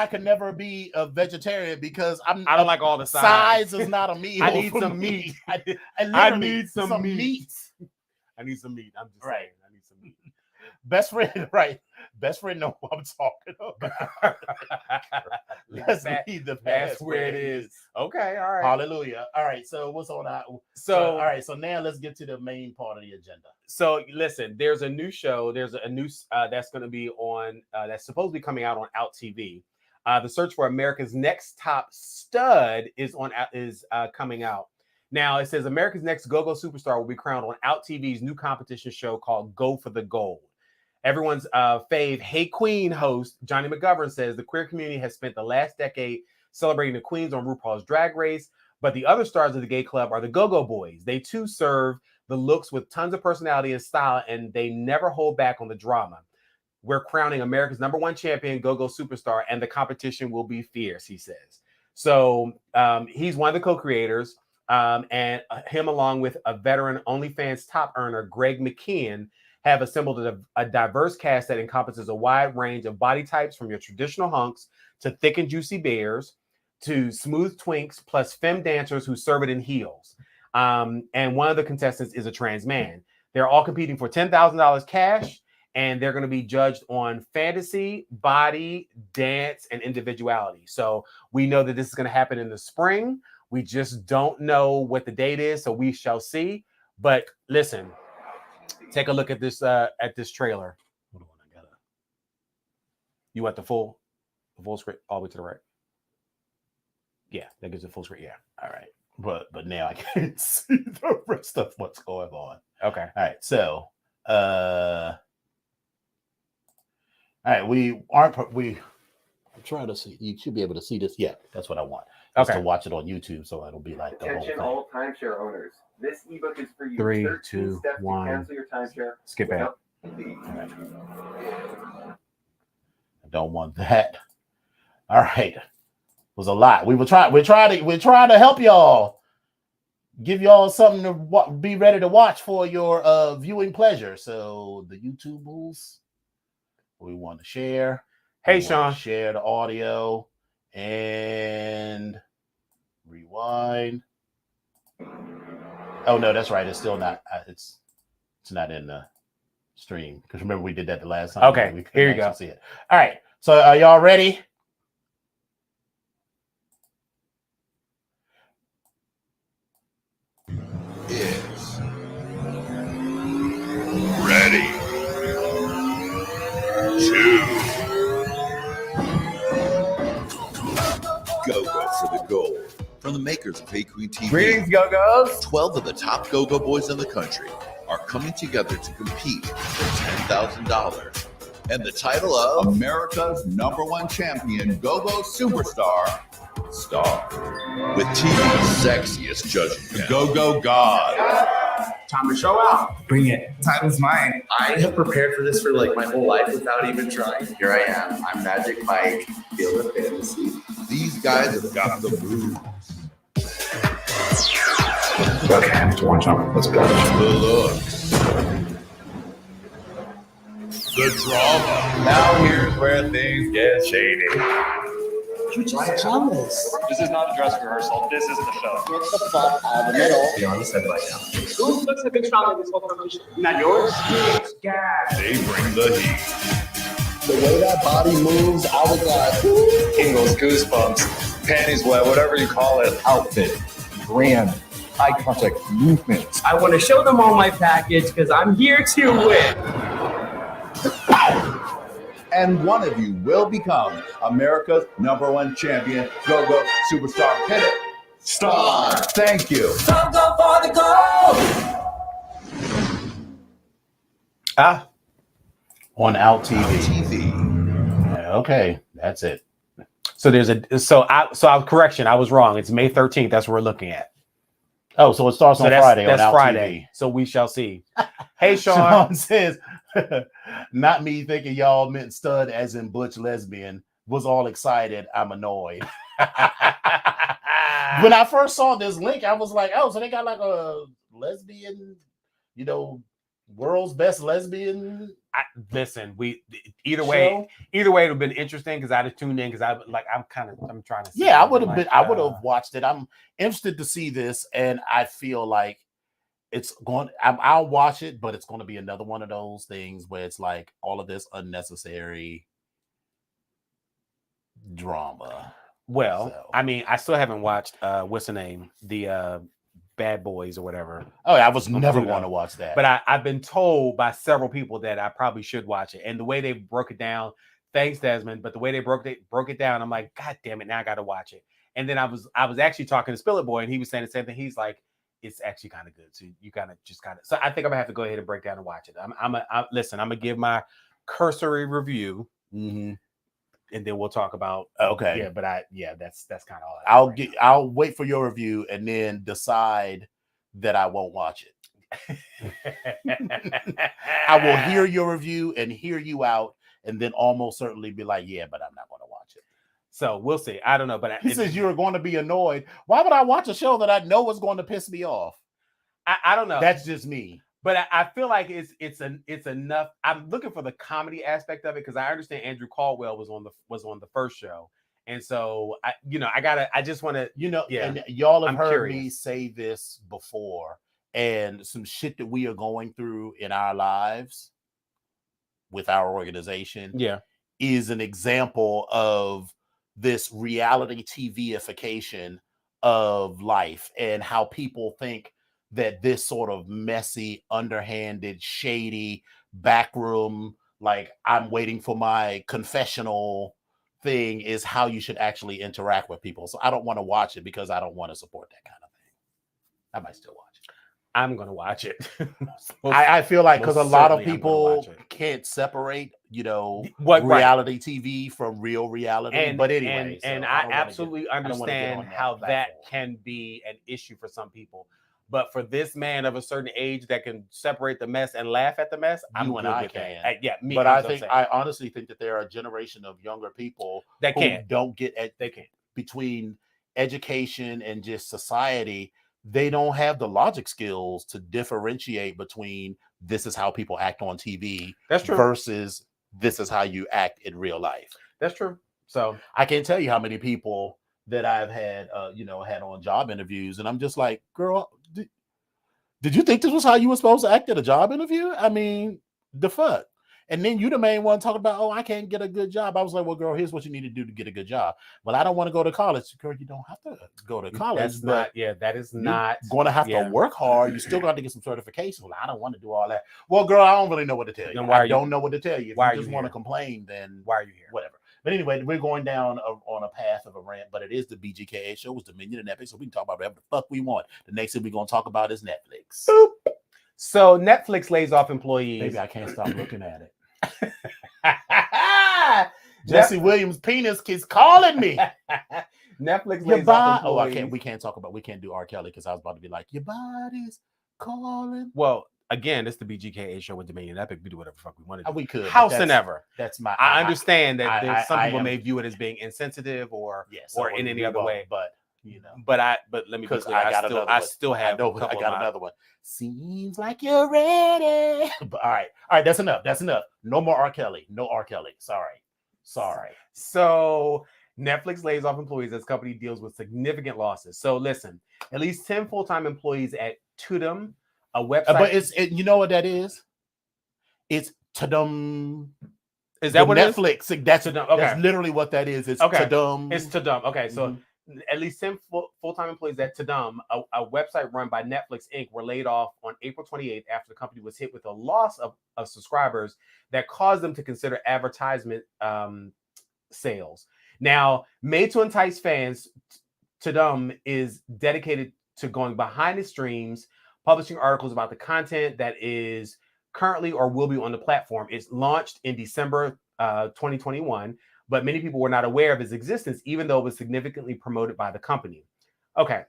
I can never be a vegetarian because I don't like all the sides. Sides is not a meal. I need some meat. I need some meat. I need some meat. I'm just right. saying, I need some meat. Best friend, right? Best friend know what I'm talking about. Let's leave the past where it is. Okay, all right. Hallelujah. All right, so what's on our all right, so now let's get to the main part of the agenda. So listen, there's a new show. There's a new that's going to be on that's supposed to be coming out on Out TV. The search for America's Next Top Stud is coming out. Now it says America's Next Go-Go Superstar will be crowned on Out TV's new competition show called Go for the Gold. Everyone's fave Hey Queen host, Johnny McGovern, says the queer community has spent the last decade celebrating the queens on RuPaul's Drag Race, but the other stars of the gay club are the Go-Go Boys. They too serve the looks with tons of personality and style, and they never hold back on the drama. We're crowning America's #1 champion, Go-Go Superstar, and the competition will be fierce, he says. So he's one of the co-creators, and him along with a veteran OnlyFans top earner, Greg McKeon, have assembled a diverse cast that encompasses a wide range of body types, from your traditional hunks to thick and juicy bears to smooth twinks, plus femme dancers who serve it in heels. And one of the contestants is a trans man. They're all competing for $10,000 cash, and they're going to be judged on fantasy, body, dance, and individuality. So we know that this is going to happen in the spring. We just don't know what the date is, so we shall see. But listen, take a look at this trailer. Hold on, you want the full screen all the way to the right? Yeah, that gives it full screen. Yeah. All right. But now I can't see the rest of what's going on. Okay. All right. So all right, I'm trying to see. You should be able to see this. Yeah, that's what I want. Just to watch it on YouTube, so it'll be like attention the whole thing. all timeshare owners. This ebook is for you. 3, 13 2, steps to 1. cancel your timeshare. Skip it. I don't want that. All right. It was a lot. We're trying to help y'all. Give y'all something to be ready to watch for your viewing pleasure. So the YouTubers, we want to share. Hey, Sean. Share the audio and rewind. Oh no, that's right. It's still not. It's not in the stream because remember we did that the last time. Okay, here you go. See it. All right. So are y'all ready? Is ready to go for the gold. From the makers of Hey Queen TV, Greetings, Go-Go's. 12 of the top Go-Go boys in the country are coming together to compete for $10,000 and the title of America's #1 champion, Go-Go Superstar, with TV's sexiest judging panel, Go-Go God. Time to show out. Bring it. Title's mine. I have prepared for this for like my whole life without even trying. Here I am. I'm Magic Mike. Feel the fantasy. These guys have got the moves. Okay, one shot. Let's go. The looks. The drama. Now here's where things get shady. You just jealous. This is not a dress rehearsal. This is the show. Get the fuck out of the middle. Be on this head right now. Who looks a big shot in this whole formation? Not yours? They bring the heat. The way that body moves, I was like, Tingles, goosebumps, panties wet, whatever you call it. Outfit, brand, eye contact movements. I want to show them all my package because I'm here to win. And one of you will become America's #1 champion, Go-Go Superstar. Hit it. Star. Thank you. Go for the goal! On Out TV. TV. Okay, that's it. So there's correction. I was wrong. It's May 13th. That's what we're looking at. Oh, so it starts on Friday on Out Friday. TV. So we shall see. Hey, Sean. Sean says, not me thinking y'all meant stud as in butch lesbian. Was all excited. I'm annoyed. When I first saw this link, I was like, oh, so they got like a lesbian, world's best lesbian. Listen, either way it would have been interesting because I'd have tuned in because I'm trying to see. Yeah, I would have watched it. I'm interested to see this, and I feel like I'll watch it, but it's going to be another one of those things where it's like all of this unnecessary drama. Well, So. I mean, I still haven't watched what's the name? The Bad Boys or whatever. Oh, I was never going to watch that. But I've been told by several people that I probably should watch it. And the way they broke it down, thanks, Desmond, but the way they broke it down, I'm like, God damn it, now I got to watch it. And then I was actually talking to Spillet Boy, and he was saying the same thing. He's like, it's actually kind of good. So you kind of. So I think I'm gonna have to go ahead and break down and watch it. Listen, I'm gonna give my cursory review. Mm-hmm. And then we'll talk about okay. Yeah, but that's kind of all. I'll wait for your review and then decide that I won't watch it. I will hear your review and hear you out, and then almost certainly be like, yeah, but I'm not going to watch it. So we'll see. I don't know, but he says you're going to be annoyed. Why would I watch a show that I know is going to piss me off? I don't know. That's just me. But I feel like it's enough. I'm looking for the comedy aspect of it because I understand Andrew Caldwell was on the first show, and so I just want to and y'all have heard curious. me say this before, and some shit that we are going through in our lives with our organization, is an example of this reality TV-ification of life and how people think that this sort of messy, underhanded, shady, backroom, like I'm waiting for my confessional thing is how you should actually interact with people. So I don't want to watch it because I don't want to support that kind of thing. I might still watch it. I'm going to watch it. I feel like because a lot of people can't separate, reality TV from real reality. But anyway. And I absolutely understand how that can be an issue for some people. But for this man of a certain age that can separate the mess and laugh at the mess, I can. But I honestly think that there are a generation of younger people that don't get between education and just society. They don't have the logic skills to differentiate between this is how people act on TV. That's true. Versus this is how you act in real life. That's true. So I can't tell you how many people that I've had, had on job interviews, and I'm just like, girl, did you think this was how you were supposed to act at a job interview? I mean, the fuck. And then you the main one talking about, I can't get a good job. I was like, well, girl, here's what you need to do to get a good job. Well, I don't want to go to college. Girl, you don't have to go to college. That is not going to have to work hard. You still got to get some certifications. Well, I don't want to do all that. Well, girl, I don't really know what to tell you. I don't know what to tell you. If you just want to complain, then why are you here? Whatever. But anyway, we're going down on a path of a rant, but it is the BGKH show. It's Dominion and Epic, so we can talk about whatever the fuck we want. The next thing we're going to talk about is Netflix. Boop. So Netflix lays off employees. Maybe I can't stop looking at it. Jesse Williams' penis keeps calling me. Netflix lays off employees. We can't do R. Kelly because I was about to be like, your body's calling. Well, again, it's the BGKH show with Dominion Epic. We do whatever the fuck we want to do. We could. House and ever. That's my. I understand that some people may view it as being insensitive or in any other way. But but let me be clear. I still have. I got another one. Seems like you're ready. But, all right. That's enough. No more R. Kelly. No R. Kelly. Sorry. So Netflix lays off employees as company deals with significant losses. So listen, at least 10 full-time employees at Tudum, a website. But you know what that is? It's Tudum. Is that what Netflix? it is? That's literally what that is. It's Tudum. It's Tudum. Okay, so at least 10 full-time employees at Tadum, a website run by Netflix Inc., were laid off on April 28th after the company was hit with a loss of subscribers that caused them to consider advertisement sales. Now, made to entice fans, Tadum is dedicated to going behind the streams, publishing articles about the content that is currently or will be on the platform. It's launched in December 2021, but many people were not aware of its existence, even though it was significantly promoted by the company. Okay,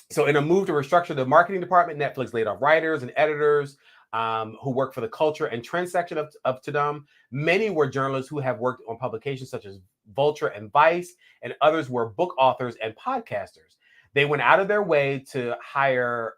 so in a move to restructure the marketing department, Netflix laid off writers and editors who work for the culture and trend section of Tadum. Many were journalists who have worked on publications such as Vulture and Vice, and others were book authors and podcasters. They went out of their way to hire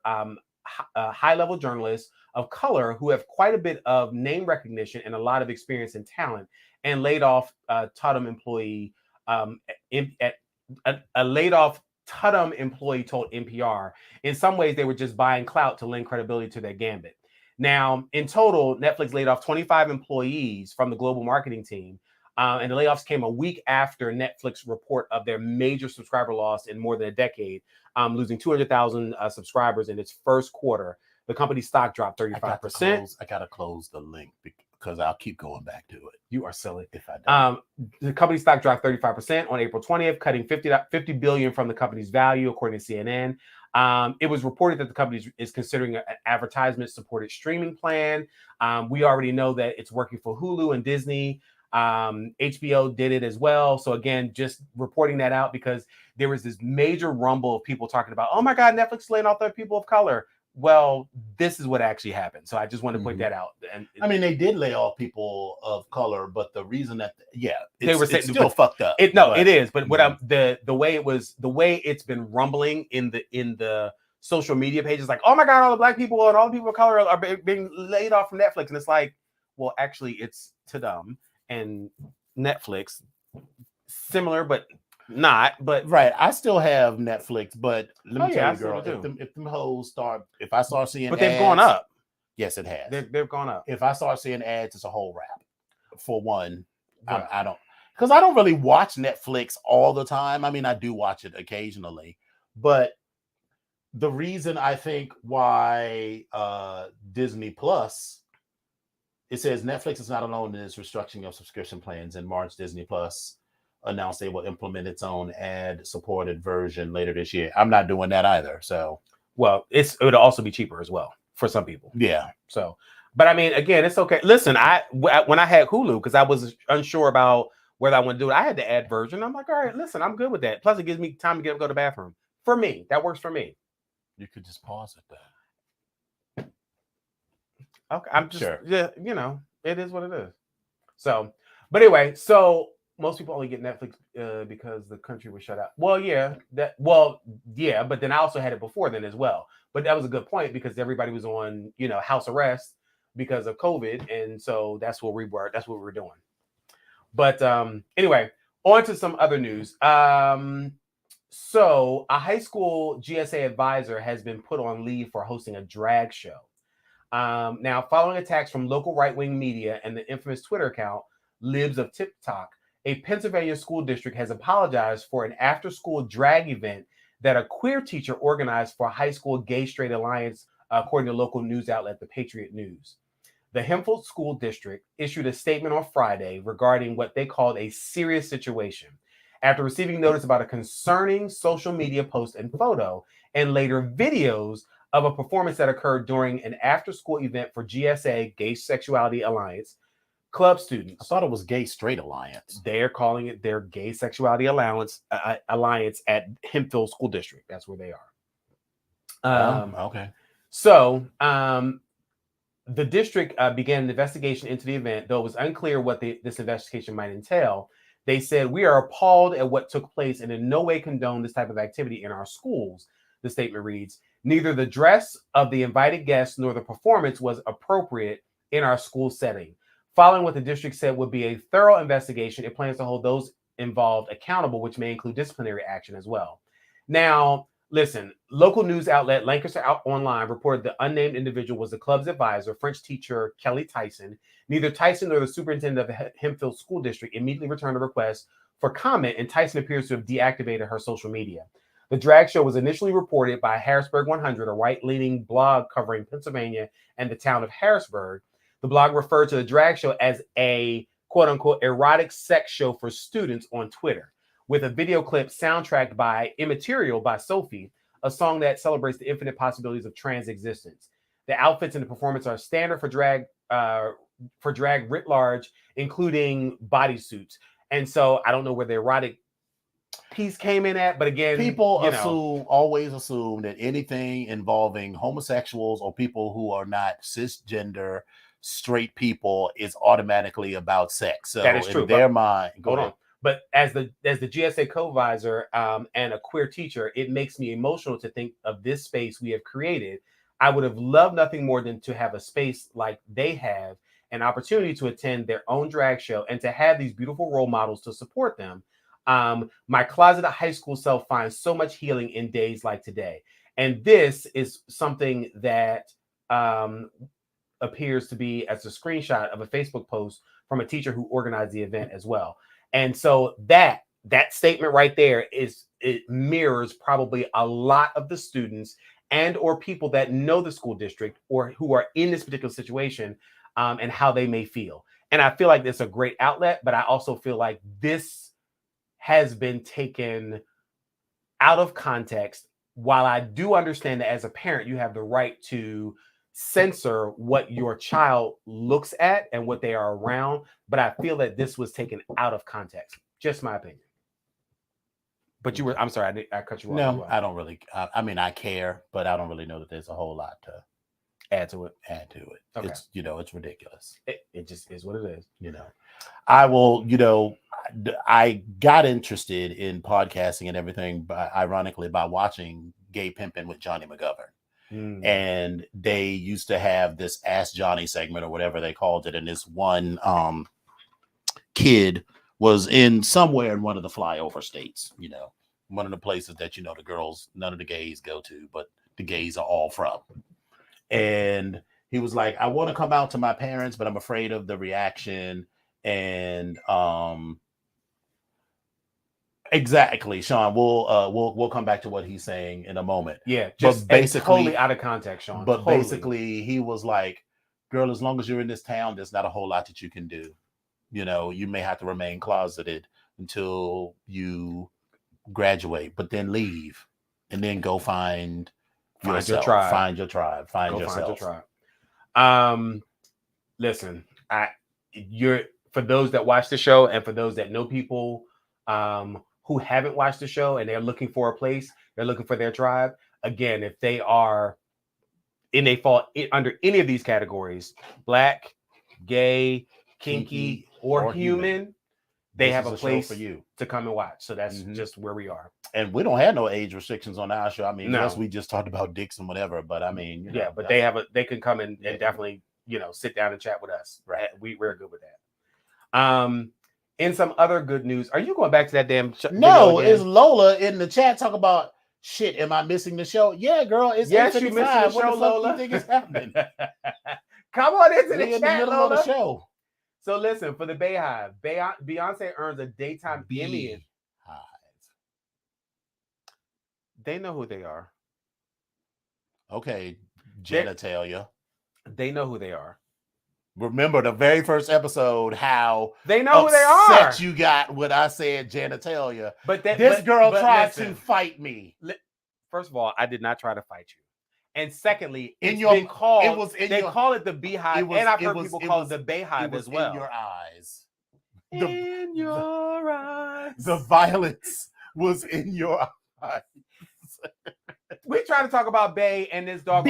high-level journalists of color who have quite a bit of name recognition and a lot of experience and talent, and laid off Tadum employee. A laid-off Tadum employee told NPR, in some ways they were just buying clout to lend credibility to their gambit. Now, in total, Netflix laid off 25 employees from the global marketing team. And the layoffs came a week after Netflix report of their major subscriber loss in more than a decade, losing 200,000 subscribers in its first quarter. The company's stock dropped 35%. I gotta close the link because I'll keep going back to it. You are silly. If I don't. The company's stock dropped 35% on April 20th, cutting $50 billion from the company's value, according to CNN. It was reported that the company is considering an advertisement-supported streaming plan. We already know that it's working for Hulu and Disney. HBO did it as well. So again, just reporting that out because there was this major rumble of people talking about, oh my God, Netflix is laying off their people of color. Well, this is what actually happened. So I just wanted to point that out. And I mean, they did lay off people of color, but the reason that they were saying, it's still fucked up. It is. But what the way it's been rumbling in the social media pages, like, oh my God, all the black people and all the people of color are being laid off from Netflix, and it's like, well, actually, it's Tadum and Netflix, similar but not. But right, I still have Netflix, but let me tell you, I girl, if them hoes if I start seeing, but they've gone up. Yes, it has. They've gone up. If I start seeing ads, it's a whole wrap. For one, I don't, because I don't really watch Netflix all the time. I mean, I do watch it occasionally, but the reason I think why Disney Plus. It says Netflix is not alone in its restructuring of subscription plans. In March, Disney Plus announced they will implement its own ad-supported version later this year. I'm not doing that either. So, well, it would also be cheaper as well for some people. Yeah. So, but I mean, again, it's okay. Listen, when I had Hulu, because I was unsure about whether I want to do it, I had the ad version. I'm like, all right, listen, I'm good with that. Plus, it gives me time to get up, go to the bathroom. For me, that works for me. You could just pause it though. Okay, I'm just sure. Yeah, it is what it is. So, but anyway, so most people only get Netflix because the country was shut out. Well, yeah, but then I also had it before then as well. But that was a good point because everybody was on, house arrest because of COVID, and so that's what we were. That's what we were doing. But anyway, on to some other news. So a high school GSA advisor has been put on leave for hosting a drag show. Now, following attacks from local right-wing media and the infamous Twitter account, Libs of TikTok, a Pennsylvania school district has apologized for an after-school drag event that a queer teacher organized for a high school gay-straight alliance, according to local news outlet The Patriot News. The Hemphill School District issued a statement on Friday regarding what they called a serious situation after receiving notice about a concerning social media post and photo, and later videos of a performance that occurred during an after-school event for GSA, Gay Sexuality Alliance, club students. I thought it was Gay Straight Alliance. They're calling it their Gay Sexuality Alliance at Hemphill School District. That's where they are. Okay. So the district began an investigation into the event, though it was unclear what this investigation might entail. They said, "We are appalled at what took place and in no way condone this type of activity in our schools," the statement reads. "Neither the dress of the invited guests nor the performance was appropriate in our school setting. Following what the district said would be a thorough investigation, it plans to hold those involved accountable, which may include disciplinary action as well." Now, listen, local news outlet Lancaster Online reported the unnamed individual was the club's advisor, French teacher Kelly Tyson. Neither Tyson nor the superintendent of the Hemphill School District immediately returned a request For comment, and Tyson appears to have deactivated her social media. The drag show was initially reported by Harrisburg 100, a right-leaning blog covering Pennsylvania and the town of Harrisburg. The blog referred to the drag show as a quote-unquote erotic sex show for students on Twitter, with a video clip soundtracked by Immaterial by Sophie, a song that celebrates the infinite possibilities of trans existence. The outfits and the performance are standard for drag writ large, including bodysuits. And so I don't know where the erotic piece came in at, but again, people always assume that anything involving homosexuals or people who are not cisgender straight people is automatically about sex. So that is true. In their mind, hold on. But as the GSA co-advisor and a queer teacher, it makes me emotional to think of this space we have created. I would have loved nothing more than to have a space like they have, an opportunity to attend their own drag show and to have these beautiful role models to support them. My closeted high school self finds so much healing in days like today. And this is something that appears to be as a screenshot of a Facebook post from a teacher who organized the event as well. And so that statement right there it mirrors probably a lot of the students and or people that know the school district or who are in this particular situation and how they may feel. And I feel like it's a great outlet, but I also feel like this has been taken out of context. While I do understand that as a parent, you have the right to censor what your child looks at and what they are around, but I feel that this was taken out of context. Just my opinion. But I'm sorry, I cut you off. No, I don't really. I mean, I care, but I don't really know that there's a whole lot to add to it. Okay. It's it's ridiculous. It just is what it is. I will. I got interested in podcasting and everything, ironically, by watching Gay Pimpin' with Johnny McGovern. And they used to have this Ask Johnny segment or whatever they called it. And this one kid was in somewhere in one of the flyover states, one of the places that, the girls, none of the gays go to, but the gays are all from. And he was like, I want to come out to my parents, but I'm afraid of the reaction. And exactly, Sean. We'll come back to what he's saying in a moment. Yeah, just basically totally out of context, Sean. But basically, he was like, "Girl, as long as you're in this town, there's not a whole lot that you can do. You may have to remain closeted until you graduate, but then leave, and then go find yourself, find your tribe, find yourself." Listen, for those that watch the show and for those that know people who haven't watched the show and they're looking for a place, they're looking for their tribe. Again, if they are and they fall under any of these categories, Black, gay, kinky, or human, they have a place for you to come and watch. So that's just where we are. And we don't have no age restrictions on our show. I mean, yes, we just talked about dicks and whatever, but I mean, but they can come and definitely, sit down and chat with us. Right. We're good with that. In some other good news, are you going back to that damn show? No, is Lola in the chat talk about shit? Am I missing the show? Yeah, girl, it's yes, you missing the show, what the Lola. Fuck you think is happening? Come on into the chat, in the middle Lola. of the show. So listen, for the Bayhive, Beyonce earns a daytime Emmy. They know who they are. Okay, genitalia. They know who they are. Remember the very first episode, how they know who they are. You got when I said genitalia. But this girl tried to fight me. First of all, I did not try to fight you. And secondly, they call it the Beehive, and I've heard people call it the Bayhive as well. In your eyes. In your eyes. The violence was in your eyes. We're trying to talk about Bay and this dog.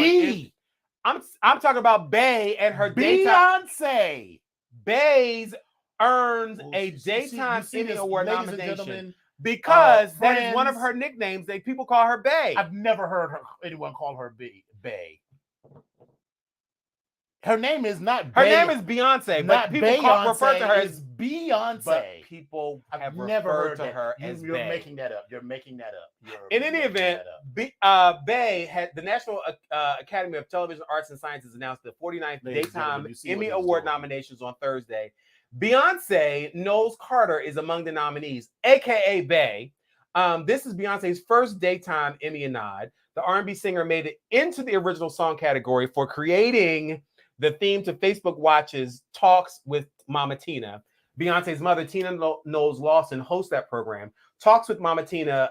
I'm talking about Bay and her Beyonce. Bay's earns a daytime Emmy Award nomination because that is one of her nicknames. People call her Bay. I've never heard anyone call her Bay. Her name is not Bay. Her name is Beyonce, but people refer to her as Beyonce. But people have never heard to her as You're Bay. making that up. You're making that up. In any event, Bay had the National Academy of Television Arts and Sciences announced the 49th Daytime Emmy Award nominations on Thursday. Beyonce Knowles Carter is among the nominees, aka Bey. This is Beyonce's first daytime Emmy nod. The R&B singer made it into the original song category for creating the theme to Facebook Watch's Talks with Mama Tina. Beyonce's mother, Tina Knowles Lawson, hosts that program. Talks with Mama Tina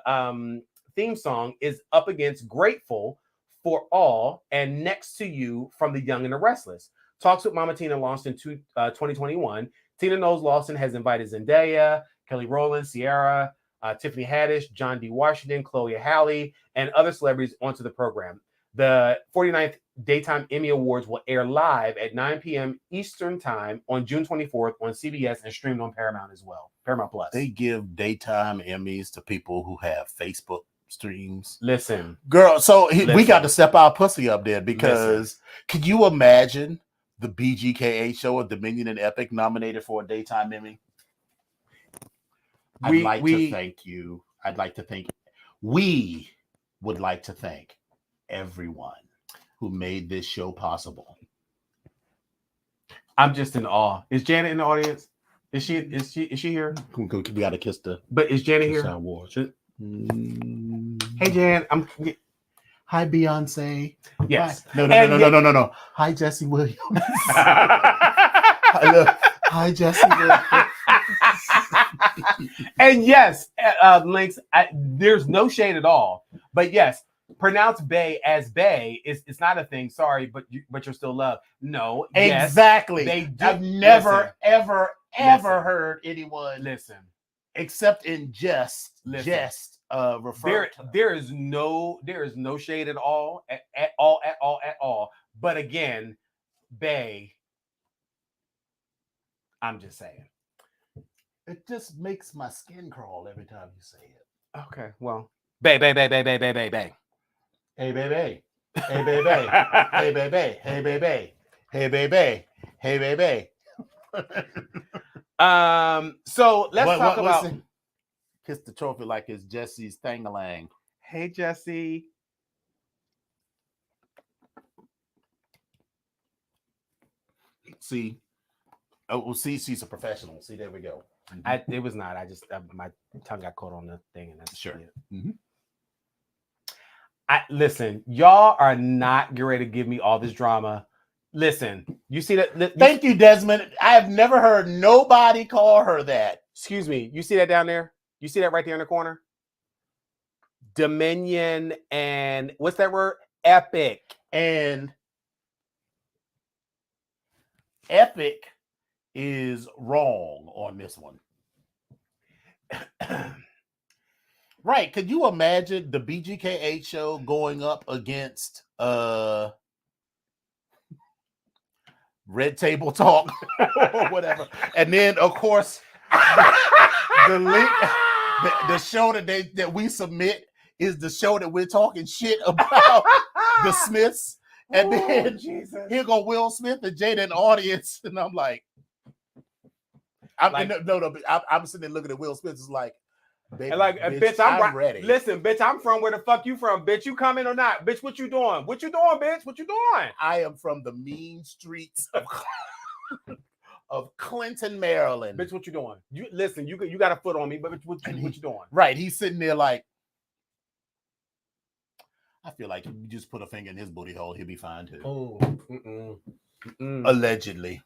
theme song is up against Grateful for All and Next to You from The Young and the Restless. Talks with Mama Tina launched in 2021. Tina Knowles Lawson has invited Zendaya, Kelly Rowland, Ciara, Tiffany Haddish, John D. Washington, Chloe Halle, and other celebrities onto the program. The 49th Daytime Emmy Awards will air live at 9 p.m. Eastern Time on June 24th on CBS and streamed on Paramount as well. Paramount Plus. They give daytime Emmys to people who have Facebook streams. Listen, girl. So we got to step our pussy up there because can you imagine the BGKH show of Dominion and Epic nominated for a daytime Emmy? We would like to thank everyone who made this show possible. I'm just in awe. Is Janet in the audience? Is she here? We got to kiss the. But is Janet here? Hey Jan, Hi Beyonce. Yes. Hi. No. Hi Jesse Williams. Hi Jesse Williams. And yes, Links. There's no shade at all. But yes, pronounce Bay as Bay. It's not a thing. Sorry, but you're still loved. No, exactly. Yes, they do. I've never, ever heard anyone except in jest refer. There is no shade at all, at all. But again, Bay. I'm just saying. It just makes my skin crawl every time you say it. Okay, well, Bay. Hey, baby. Hey, baby. Hey, baby. Hey, baby. Hey, baby. Hey, baby. Hey, baby. So let's talk about kiss the trophy like it's Jesse's thing-a-lang. Hey, Jesse. See, she's a professional. See, there we go. It was not. I just my tongue got caught on the thing, and that's sure. Mm-hmm. Listen, y'all are not getting ready to give me all this drama. Listen, you see that? Thank you, Desmond. I have never heard nobody call her that. Excuse me. You see that down there? You see that right there in the corner? Dominion and what's that word? Epic. And Epic is wrong on this one. Right. Could you imagine the BGKH show going up against Red Table Talk or whatever? And then, of course, the link, the show that we submit is the show that we're talking shit about the Smiths. And then here go Will Smith and Jada in the audience. And I'm like, I'm sitting there looking at Will Smith. It's like, baby, bitch, I'm ready. Listen, bitch, I'm from where the fuck you from, bitch. You coming or not, bitch? What you doing? What you doing, bitch? What you doing? I am from the mean streets of Clinton, Maryland. Bitch, what you doing? You listen. You got a foot on me, but what you doing? Right, he's sitting there like, I feel like if you just put a finger in his booty hole, he'll be fine too. Oh, allegedly.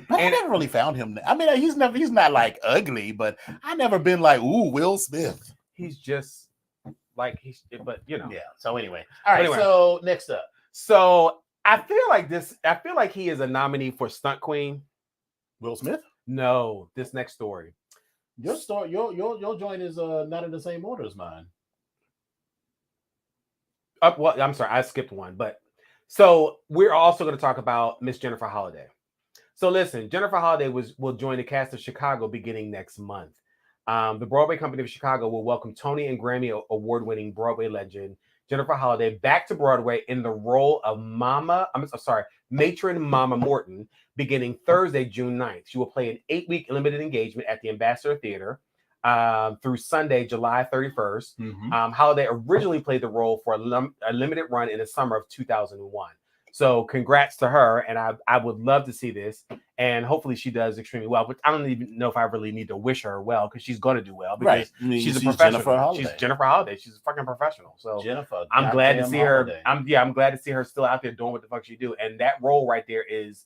But I never really found him. I mean, he's not like ugly, but I never been like, ooh, Will Smith. He's just like but you know. Yeah. So anyway, all right. So next up. So I feel like he is a nominee for Stunt Queen. Will Smith? No, this next story. Your story, your joint is not in the same order as mine. Well, I'm sorry, I skipped one, but so we're also going to talk about Miss Jennifer Holliday. So listen, Jennifer Holliday will join the cast of Chicago beginning next month. The Broadway Company of Chicago will welcome Tony and Grammy award-winning Broadway legend Jennifer Holliday back to Broadway in the role of Matron Mama Morton beginning Thursday, June 9th. She will play an 8-week limited engagement at the Ambassador Theater through Sunday, July 31st. Mm-hmm. Holliday originally played the role for a limited run in the summer of 2001. So congrats to her, and I would love to see this, and hopefully she does extremely well. But I don't even know if I really need to wish her well because she's going to do well because Right. I mean, she's a she's professional. Jennifer Holliday. She's Jennifer Holliday. She's a fucking professional. So Jennifer, I'm glad to goddamn see her. Holliday. I'm glad to see her still out there doing what the fuck she do, and that role right there is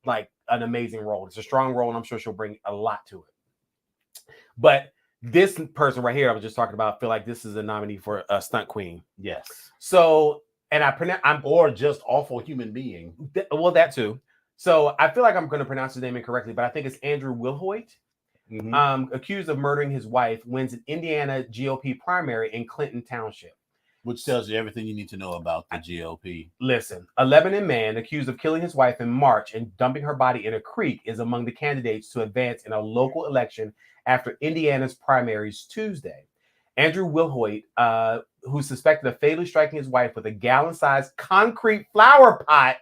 like an amazing role. It's a strong role, and I'm sure she'll bring a lot to it. But this person right here, I was just talking about, feel like this is a nominee for a stunt queen. Yes. So, and I'm or just awful human being. well, that too. So I feel like I'm going to pronounce his name incorrectly, but I think it's Andrew Wilhoit, accused of murdering his wife, wins an Indiana GOP primary in Clinton Township. Which tells you everything you need to know about the GOP. Listen, a Lebanon man accused of killing his wife in March and dumping her body in a creek is among the candidates to advance in a local election after Indiana's primaries Tuesday. Andrew Wilhoit, who's suspected of fatally striking his wife with a gallon-sized concrete flower pot,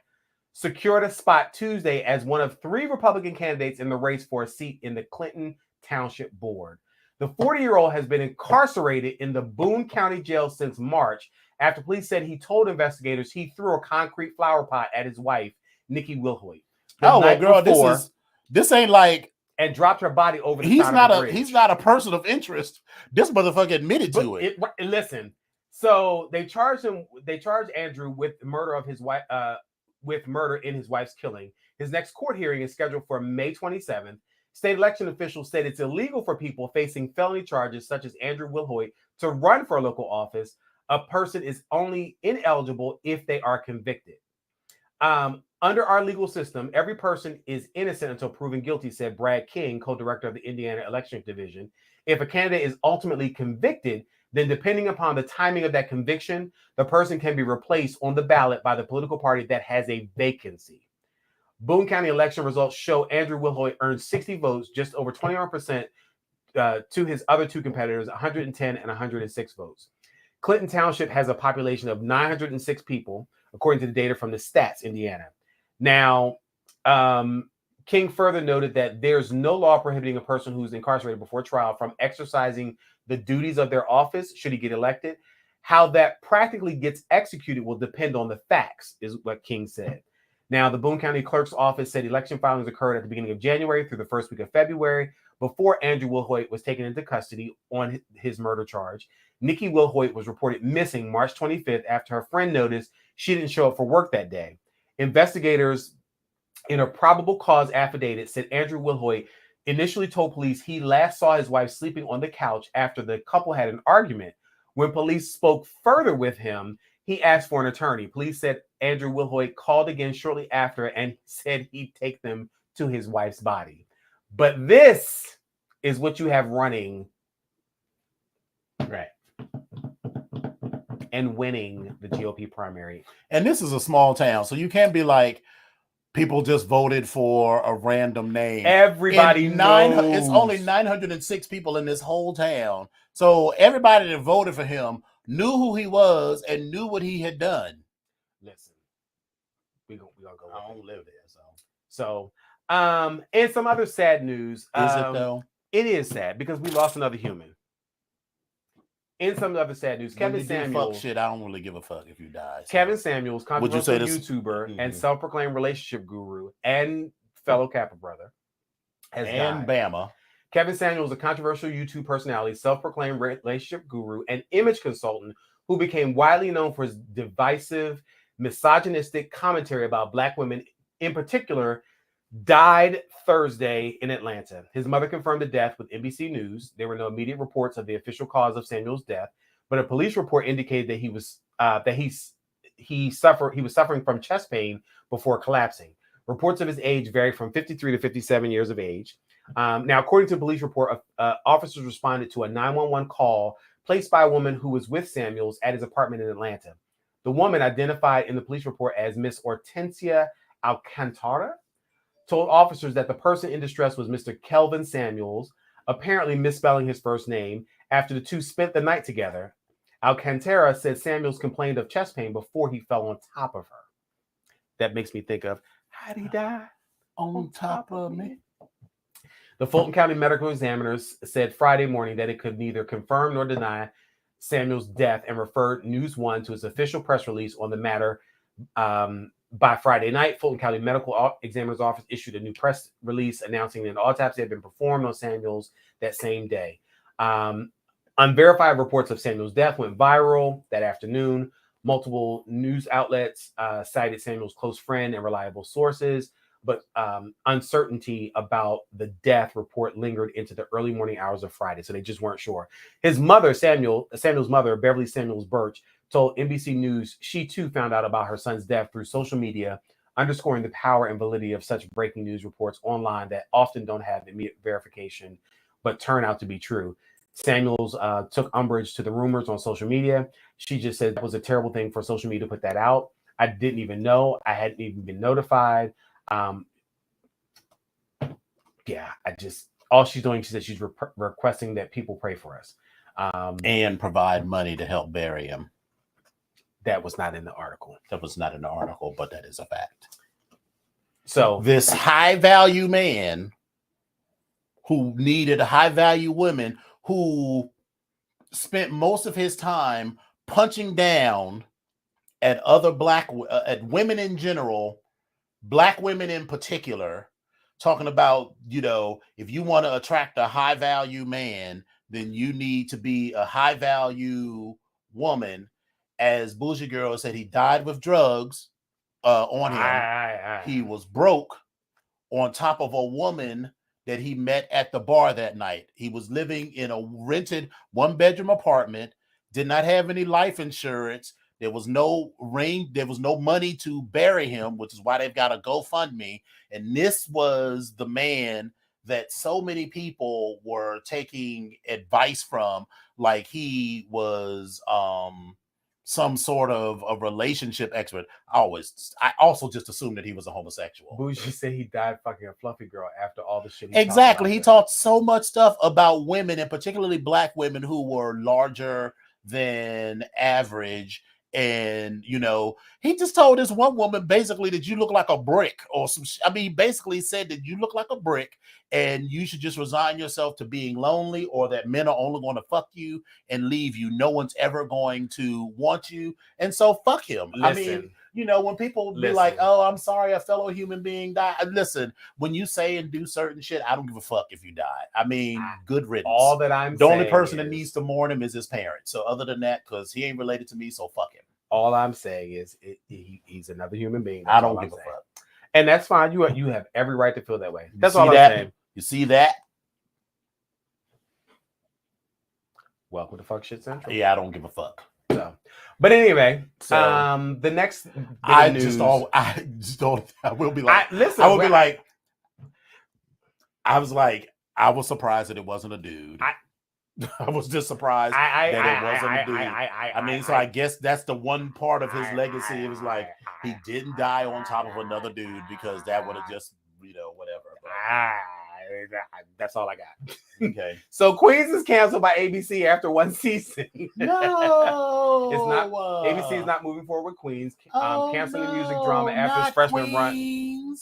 secured a spot Tuesday as one of 3 Republican candidates in the race for a seat in the Clinton Township Board. The 40-year-old has been incarcerated in the Boone County Jail since March after police said he told investigators he threw a concrete flower pot at his wife, Nikki Wilhoit. Oh, well, girl, this ain't like... And dropped her body over the he's side not of the a bridge. He's not a person of interest. This motherfucker admitted to it. Listen, so they charged Andrew with the murder of his wife, with murder in his wife's killing. His next court hearing is scheduled for May 27th. State election officials said it's illegal for people facing felony charges such as Andrew Wilhoit to run for a local office. A person is only ineligible if they are convicted. Under our legal system, every person is innocent until proven guilty, said Brad King, co-director of the Indiana Election Division. If a candidate is ultimately convicted, then depending upon the timing of that conviction, the person can be replaced on the ballot by the political party that has a vacancy. Boone County election results show Andrew Wilhoit earned 60 votes, just over 21% to his other 2 competitors, 110 and 106 votes. Clinton Township has a population of 906 people, according to the data from the Stats Indiana. Now, King further noted that there's no law prohibiting a person who's incarcerated before trial from exercising the duties of their office should he get elected. How that practically gets executed will depend on the facts, is what King said. Now, the Boone County Clerk's office said election filings occurred at the beginning of January through the first week of February before Andrew Wilhoit was taken into custody on his murder charge. Nikki Wilhoit was reported missing March 25th after her friend noticed she didn't show up for work that day. Investigators in a probable cause affidavit said Andrew Wilhoit initially told police he last saw his wife sleeping on the couch after the couple had an argument. When police spoke further with him, he asked for an attorney. Police said Andrew Wilhoit called again shortly after and said he'd take them to his wife's body. But this is what you have running, right, and winning the GOP primary. And this is a small town, so you can't be like, people just voted for a random name. Everybody knows. It's only 906 people in this whole town. So everybody that voted for him knew who he was and knew what he had done. Listen, we gonna go. I don't live there, So, and some other sad news. Is it though? It is sad because we lost another human. In some other sad news, Kevin Samuels. Fuck shit, I don't really give a fuck if you die. So. Kevin Samuels, controversial YouTuber Mm-hmm. and self-proclaimed relationship guru and fellow Kappa brother, has died. Bama. Kevin Samuels, a controversial YouTube personality, self-proclaimed relationship guru, and image consultant who became widely known for his divisive, misogynistic commentary about Black women in particular, died Thursday in Atlanta. His mother confirmed the death with NBC News. There were no immediate reports of the official cause of Samuel's death, but a police report indicated that he was suffering from chest pain before collapsing. Reports of his age vary from 53 to 57 years of age. Now, according to the police report, officers responded to a 911 call placed by a woman who was with Samuels at his apartment in Atlanta. The woman, identified in the police report as Miss Hortensia Alcantara, told officers that the person in distress was Mr. Kelvin Samuels, apparently misspelling his first name, after the two spent the night together. Alcantara said Samuels complained of chest pain before he fell on top of her. That makes me think of, how'd he die? On top of me. The Fulton County Medical Examiners said Friday morning that it could neither confirm nor deny Samuel's death and referred News One to its official press release on the matter By Friday night, Fulton County Medical Examiner's Office issued a new press release announcing that an autopsy had been performed on Samuels that same day. Unverified reports of Samuel's death went viral that afternoon. Multiple news outlets cited Samuel's close friend and reliable sources, but uncertainty about the death report lingered into the early morning hours of Friday, so they just weren't sure. His mother, Samuel's mother, Beverly Samuels Birch, told NBC News she too found out about her son's death through social media, underscoring the power and validity of such breaking news reports online that often don't have immediate verification, but turn out to be true. Samuels took umbrage to the rumors on social media. She just said it was a terrible thing for social media to put that out. I didn't even know. I hadn't even been notified. All she's doing, she said she's requesting that people pray for us. And provide money to help bury him. That was not in the article. That was not in the article, but that is a fact. So this high value man who needed a high value woman, who spent most of his time punching down at other at women in general, black women in particular, talking about, if you want to attract a high value man, then you need to be a high value woman. As Bougie Girl said, he died with drugs on him. He was broke on top of a woman that he met at the bar that night. He was living in a rented 1-bedroom apartment, did not have any life insurance. There was no ring. There was no money to bury him, which is why they've got a GoFundMe. And this was the man that so many people were taking advice from, like he was some sort of a relationship expert. I also just assumed that he was a homosexual. Bougie said he died fucking a fluffy girl after all the shit. He talked so much stuff about women, and particularly black women who were larger than average. And he just told this one woman basically that you look like a brick, or basically said that you look like a brick and you should just resign yourself to being lonely, or that men are only going to fuck you and leave you. No one's ever going to want you, and so fuck him. Listen, when people be like, "Oh, I'm sorry, a fellow human being died." Listen, when you say and do certain shit, I don't give a fuck if you die. Good riddance. All that I'm the only person that needs to mourn him is his parents. So other than that, because he ain't related to me, so fuck him. All I'm saying is he's another human being. I don't give a fuck, and that's fine. You have every right to feel that way. That's all I'm saying. You see that? Welcome to Fuck Shit Central. Yeah, I don't give a fuck. So, but anyway, the next news. I will be like, I was surprised that it wasn't a dude. I was just surprised that it wasn't a dude. I guess that's the one part of his legacy. It was like he didn't die on top of another dude, because that would have just, whatever. That's all I got. Okay. So Queens is canceled by ABC after one season. No, it's not. ABC is not moving forward with Queens. Canceling the music drama after its freshman run.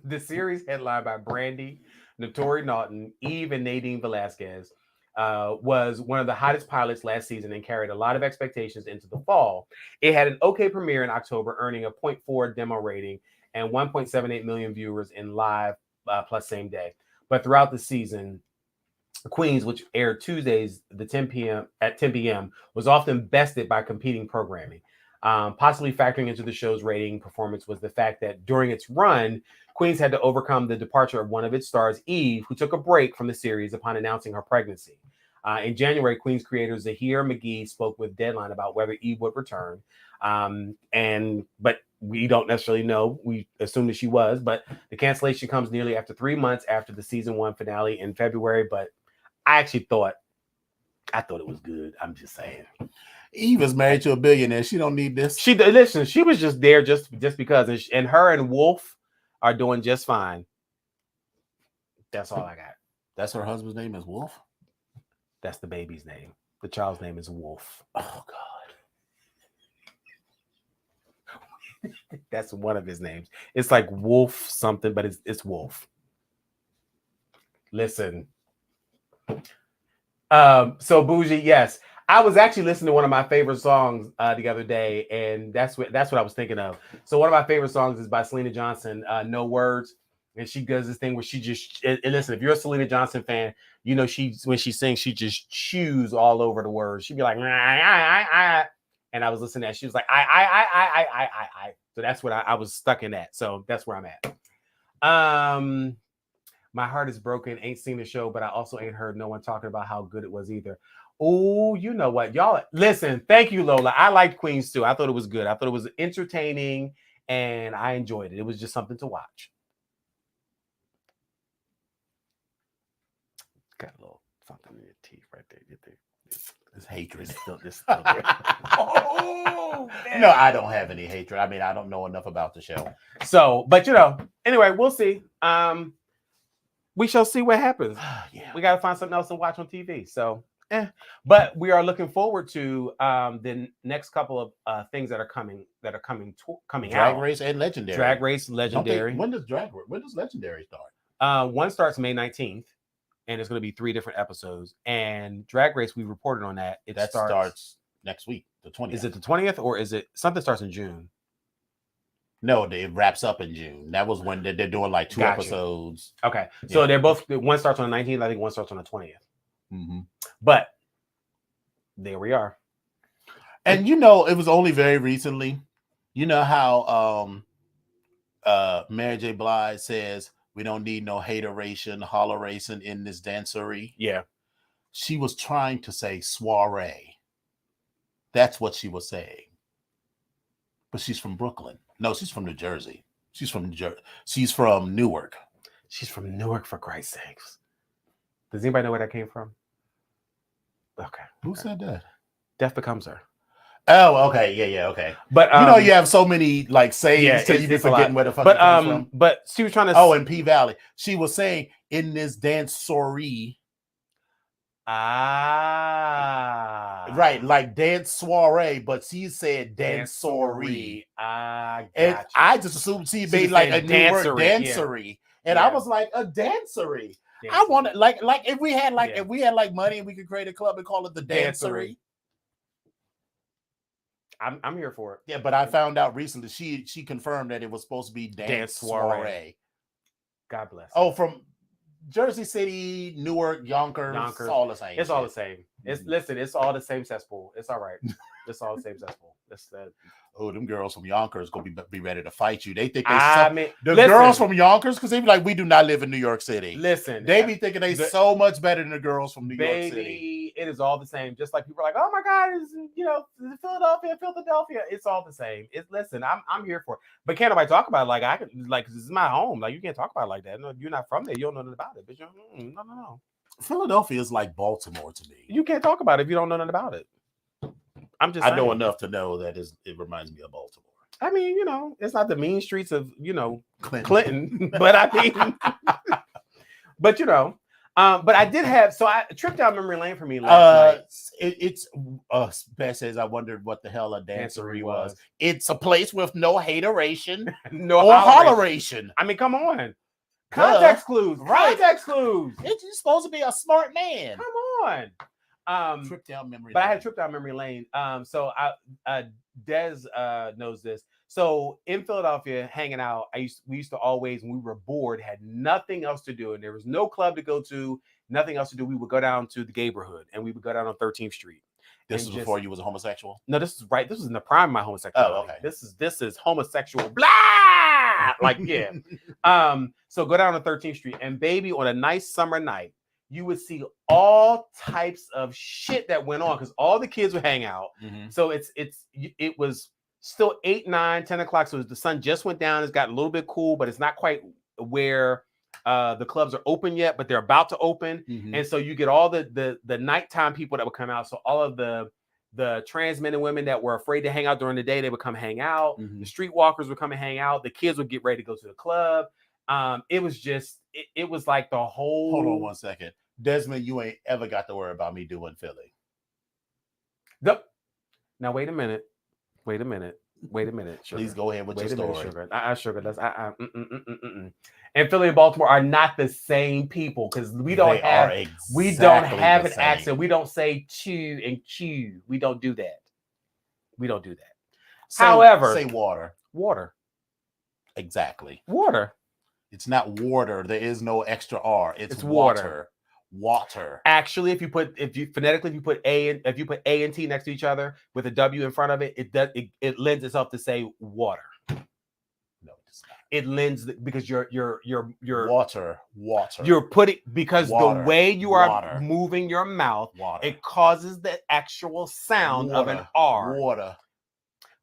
The series, headlined by Brandy, Notori Naughton, Eve, and Nadine Velasquez, was one of the hottest pilots last season and carried a lot of expectations into the fall. It had an okay premiere in October, earning a 0.4 demo rating and 1.78 million viewers in live plus same day. But throughout the season, Queens, which aired Tuesdays at 10 p.m., was often bested by competing programming. Possibly factoring into the show's rating performance was the fact that during its run, Queens had to overcome the departure of one of its stars, Eve, who took a break from the series upon announcing her pregnancy. In January, Queens creator Zahir McGee spoke with Deadline about whether Eve would return. But we don't necessarily know. We assume that she was, but the cancellation comes nearly after 3 months after the season 1 finale in February. But I actually thought it was good. I'm just saying. Eve is married to a billionaire. She don't need this. She was just there just because, and her and Wolf are doing just fine. That's all I got. That's her husband's name is Wolf? That's the baby's name. The child's name is Wolf. Oh, God. That's one of his names. It's like Wolf something, but it's Wolf. Listen. So Bougie, yes. I was actually listening to one of my favorite songs the other day, and that's what I was thinking of. So one of my favorite songs is by Selena Johnson, No Words. And she does this thing where she just and listen, if you're a Selena Johnson fan, you know when she sings, she just chews all over the words. She'd be like, I. And I was listening to that. She was like, I. So that's what I was stuck in that. So that's where I'm at. My heart is broken. Ain't seen the show, but I also ain't heard no one talking about how good it was either. Oh, you know what? Y'all listen. Thank you, Lola. I liked Queens too. I thought it was good. I thought it was entertaining and I enjoyed it. It was just something to watch. Got a little something in your teeth right there. This hatred. Still there. Oh, no, I don't have any hatred. I mean, I don't know enough about the show. So, but anyway, we'll see. We shall see what happens. Yeah. We got to find something else to watch on TV. So, but we are looking forward to the next couple of things that are coming out. Drag Race and Legendary. Drag Race, Legendary. When does Legendary start? One starts May 19th, and it's going to be 3 different episodes. And Drag Race, we reported on that. That starts next week, the 20th. Is it the 20th or is it something starts in June? No, it wraps up in June. That was when they're doing like 2 episodes. Okay, so they're both. One starts on the 19th. I think one starts on the 20th. Mm-hmm. But there we are. And it was only very recently. You know how Mary J. Blige says we don't need no hateration, holleration in this dancery. Yeah, she was trying to say soiree. That's what she was saying. But she's from Brooklyn. No, she's from New Jersey. She's from Newark. She's from Newark, for Christ's sakes. Does anybody know where that came from? Okay. Who said that? Death Becomes Her. Oh, okay. Yeah, okay. But you have so many like sayings till you be forgetting where the fuck it comes from. But she was trying to in P Valley. She was saying in this dancery. Right, like dance soiree, but she said dancery. And I just assumed she made like a new word, dancery. And I was like, a dancery. I wanted like if we had money and we could create a club and call it the dancery. I'm here for it. Yeah, but I found out recently she confirmed that it was supposed to be dance soiree. God bless. Oh, from Jersey City, Newark, Yonkers. It's all the same. It's all the same. It's all the same cesspool. It's all right. It's all the same cesspool. Them girls from Yonkers gonna be ready to fight you. They think girls from Yonkers, because they be like, we do not live in New York City. Listen, they be thinking so much better than the girls from New York City. It is all the same. Just like people are like, oh my God, it's Philadelphia. It's all the same. Listen, I'm here for it. But can't nobody talk about it like I can, like, this is my home. Like, you can't talk about it like that. No, you're not from there. You don't know nothing about it. But no. Philadelphia is like Baltimore to me. You can't talk about it if you don't know nothing about it. I'm just saying. I know enough to know that it reminds me of Baltimore. I mean, it's not the mean streets of, Clinton. But I mean, but I did have, a trip down memory lane for me last night. It's Beth says, I wondered what the hell a dancery was. It's a place with no hateration, or holleration. I mean, come on. Context clues. Right. Context clues. It's supposed to be a smart man. Come on. Trip down memory lane. I had a trip down memory lane. So Des knows this. So in Philadelphia, hanging out, we used to always, when we were bored, had nothing else to do, and there was no club to go to, nothing else to do. We would go down to the neighborhood, and we would go down on 13th Street. This was before you was a homosexual? No, this is right. This was in the prime of my homosexuality. Oh, okay. This is homosexual. Blah. Like, yeah. So go down to 13th Street, and baby, on a nice summer night, you would see all types of shit that went on because all the kids would hang out. Mm-hmm. So it was still 8, 9, 10 o'clock. So the sun just went down. It's got a little bit cool, but it's not quite where the clubs are open yet, but they're about to open. Mm-hmm. And so you get all the nighttime people that would come out. So all of the trans men and women that were afraid to hang out during the day, they would come hang out. Mm-hmm. The streetwalkers would come and hang out. The kids would get ready to go to the club. It was just, it was like the whole. Hold on 1 second. Desmond, you ain't ever got to worry about me doing Philly. Now, wait a minute. Wait a minute, sugar. Please go ahead with your story. Sugar. Sugar. That's And Philly and Baltimore are not the same people because we don't have an accent. We don't say chew and chew. We don't do that. However, say water. Water. Exactly. Water. It's not water. There is no extra R. It's water. Water. Actually, if you put A and T next to each other with a W in front of it, it lends itself to say water. No, it does not. It lends because you're water. You're putting because water. The way you are moving your mouth, it causes the actual sound of an R. Water.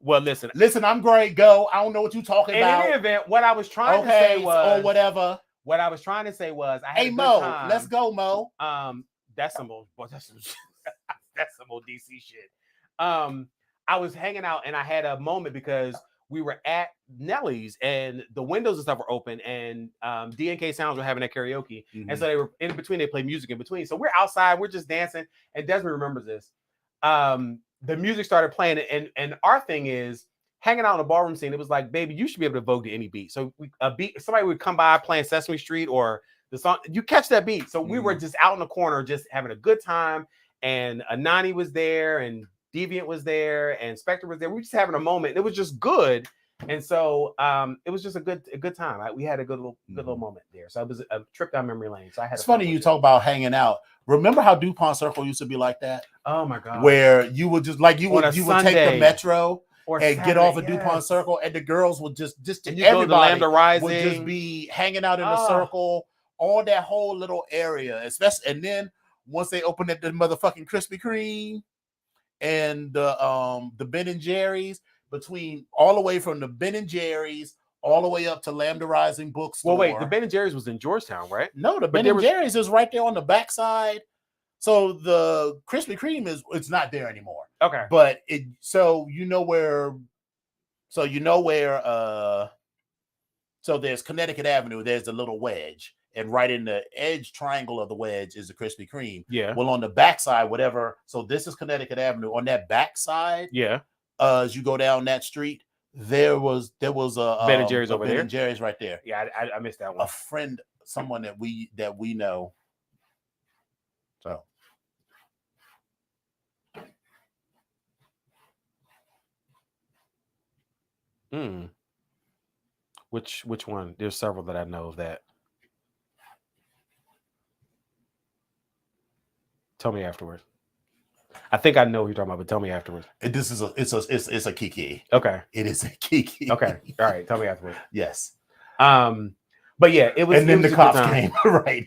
Well, listen, I'm great. Go. I don't know what you're talking about. In any event, what I was trying to say was, or whatever. What I was trying to say was, I had hey Mo, let's go, Mo. That's some old DC shit. I was hanging out and I had a moment because we were at Nelly's and the windows and stuff were open and D&K Sounds were having that karaoke. And so they were in between, they played music in between. So we're outside, we're just dancing. And Desmond remembers this. The music started playing and our thing is hanging out in the ballroom scene. It was like, baby, you should be able to vogue to any beat. So somebody would come by playing Sesame Street or the song, you catch that beat. So we were just out in the corner, just having a good time. And Anani was there and Deviant was there and Spectre was there. We were just having a moment. It was just good. And so it was just a good time. We had a good little moment there. So it was a trip down memory lane. So it's funny you talk about hanging out. Remember how DuPont Circle used to be like that? Oh my God. Where you would just like you would take the metro and get off of yes. DuPont Circle, and the girls would just everybody Lambda Rising would just be hanging out in the circle on that whole little area, especially. And then once they opened up the motherfucking Krispy Kreme and the Ben and Jerry's, between all the way from the Ben and Jerry's all the way up to Lambda Rising bookstore. Well, wait, the Ben and Jerry's was in Georgetown, right? No, the Ben and Jerry's is right there on the backside. So the Krispy Kreme it's not there anymore. Okay. But so there's Connecticut Avenue, there's a little wedge, and right in the edge triangle of the wedge is the Krispy Kreme. Yeah. Well, on the backside, whatever. So this is Connecticut Avenue. On that backside, yeah. As you go down that street, there was a Ben and Jerry's over Ben there. And Jerry's right there. Yeah, I missed that one. A friend, someone that we know. So. Which one? There's several that I know of that. Tell me afterwards. I think I know who you're talking about, but tell me afterwards. It's a Kiki. Okay. It is a Kiki. Okay. All right. Tell me afterwards. Yes. But yeah, it was. And then the cops came. Right.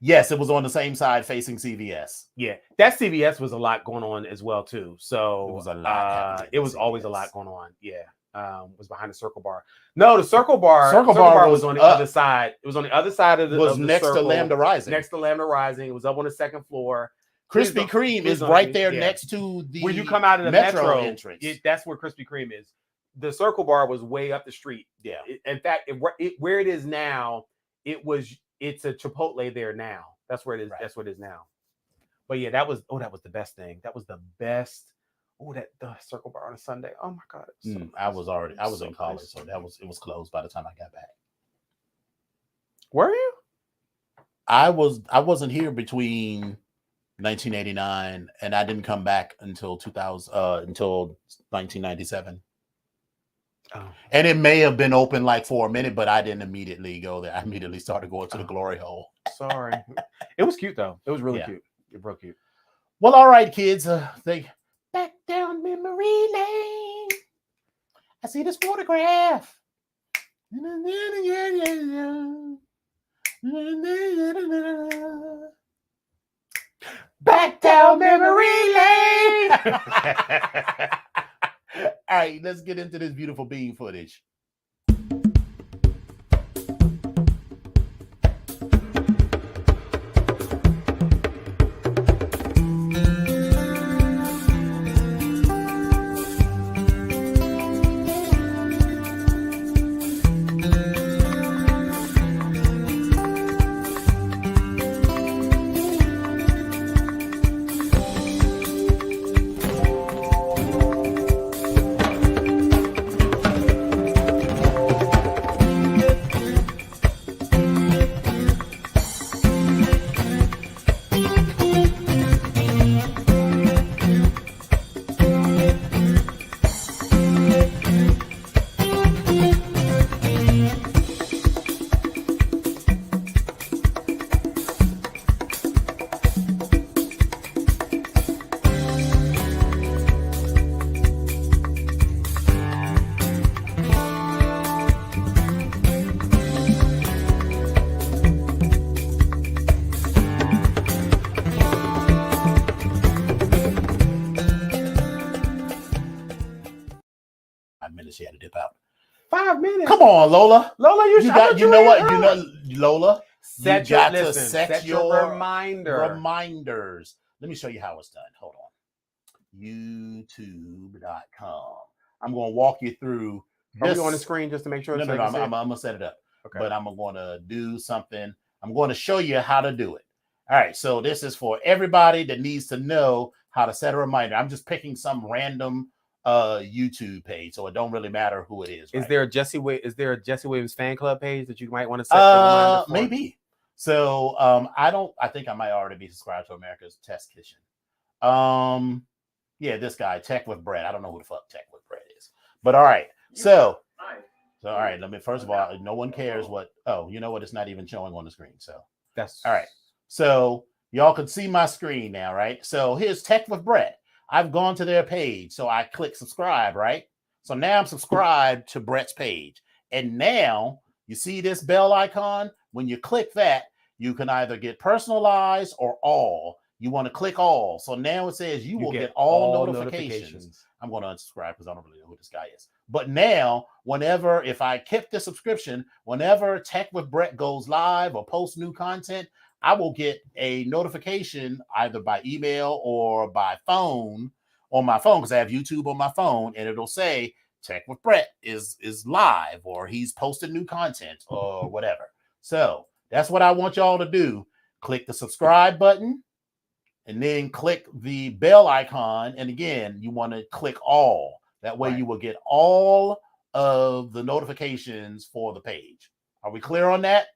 Yes, it was on the same side facing CVS. Yeah, that CVS was a lot going on as well too. So it was a lot. It was always a lot going on. Yeah. Was behind the Circle Bar. No, the Circle Bar was on the other side. It was on the other side of the. Was next to Lambda Rising. Next to Lambda Rising. It was up on the second floor. Krispy Kreme is right there next to the when you come out of the metro entrance. That's where Krispy Kreme is. The Circle Bar was way up the street. Yeah. In fact, where it is now, it's a Chipotle there now. That's where it is. Right. That's what it is now. But yeah, that was the best thing. That was the best. Oh, the Circle Bar on a Sunday. Oh my God. I was in college, so it was closed by the time I got back. Were you? I wasn't here between 1989 and I didn't come back until 1997. Oh. And it may have been open like for a minute, but I didn't immediately go there. I immediately started going to the glory hole. Sorry. It was cute though. It was really cute. It was real cute. Well, all right, kids. Back down memory lane. I see this photograph. Back down memory lane. All right, let's get into this beautiful bean footage. she had to dip out. 5 minutes. Come on, Lola. Lola, You got. You know what? You know, Lola. Set you got your, to listen, set your your reminder. reminders. Let me show you how it's done. Hold on. YouTube.com. I'm going to walk you through. Are we on the screen just to make sure? No. I'm going to set it up. Okay. But I'm going to do something. I'm going to show you how to do it. All right. So this is for everybody that needs to know how to set a reminder. I'm just picking some random YouTube page, so it don't really matter who it is. Is right? there a Jesse Williams fan club page that you might want to set a reminder for? Maybe. So I think I might already be subscribed to America's Test Kitchen. Yeah, this guy, Tech with Brett. I don't know who the fuck Tech with Brett is. But all right. So all right, let me first of all, no one cares what. Oh, you know what? It's not even showing on the screen. So that's all right. So y'all can see my screen now, right? So here's Tech with Brett. I've gone to their page. So I click subscribe, right? So now I'm subscribed to Brett's page. And now you see this bell icon? When you click that, you can either get personalized or all. You want to click all. So now it says you will get all notifications. I'm going to unsubscribe because I don't really know who this guy is. But now, if I kept the subscription, whenever Tech with Brett goes live or posts new content, I will get a notification either by email or by phone on my phone because I have YouTube on my phone, and it'll say Tech with Brett is live or he's posted new content or whatever. So that's what I want y'all to do. Click the subscribe button and then click the bell icon. And again, you want to click all. That way you will get all of the notifications for the page. Are we clear on that?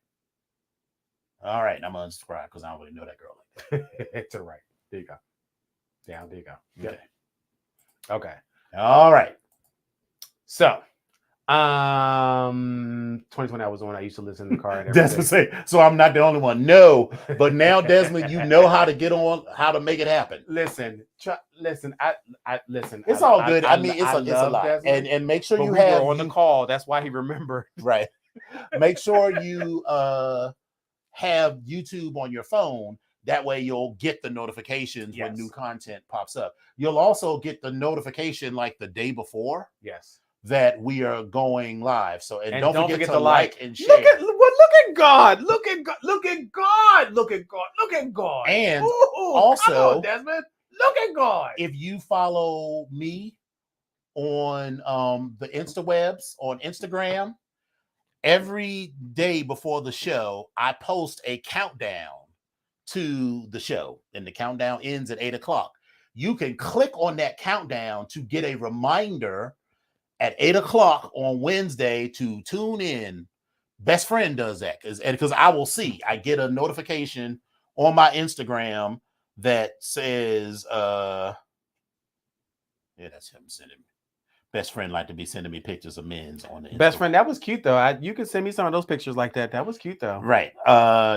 All right, I'm going to unsubscribe because I don't really know that girl like that. To the right. There you go. Down, there you go. Okay. Okay. All right. So, 2020, I was the one I used to listen in the car. And Desmond say, so I'm not the only one. No, but now, Desmond, you know how to get on, how to make it happen. Listen. I listen. It's all good. I mean, it's a lot. Desmond, and make sure but you we have were on the call. That's why he remembered. Right. Make sure you have YouTube on your phone. That way you'll get the notifications when new content pops up. You'll also get the notification like the day before. Yes. That we are going live. So and don't forget to like and share. Look at God. Look at God. Look at God. Look at God. Look at God. And also, come on, Desmond, look at God. If you follow me on the Instawebs on Instagram, every day before the show, I post a countdown to the show, and the countdown ends at 8:00. You can click on that countdown to get a reminder at 8:00 on Wednesday to tune in. Best Friend does that because I get a notification on my Instagram that says, that's him sending me. Best Friend like to be sending me pictures of men's on the Instagram. Best Friend, that was cute though. You can send me some of those pictures like that. That was cute though. Right.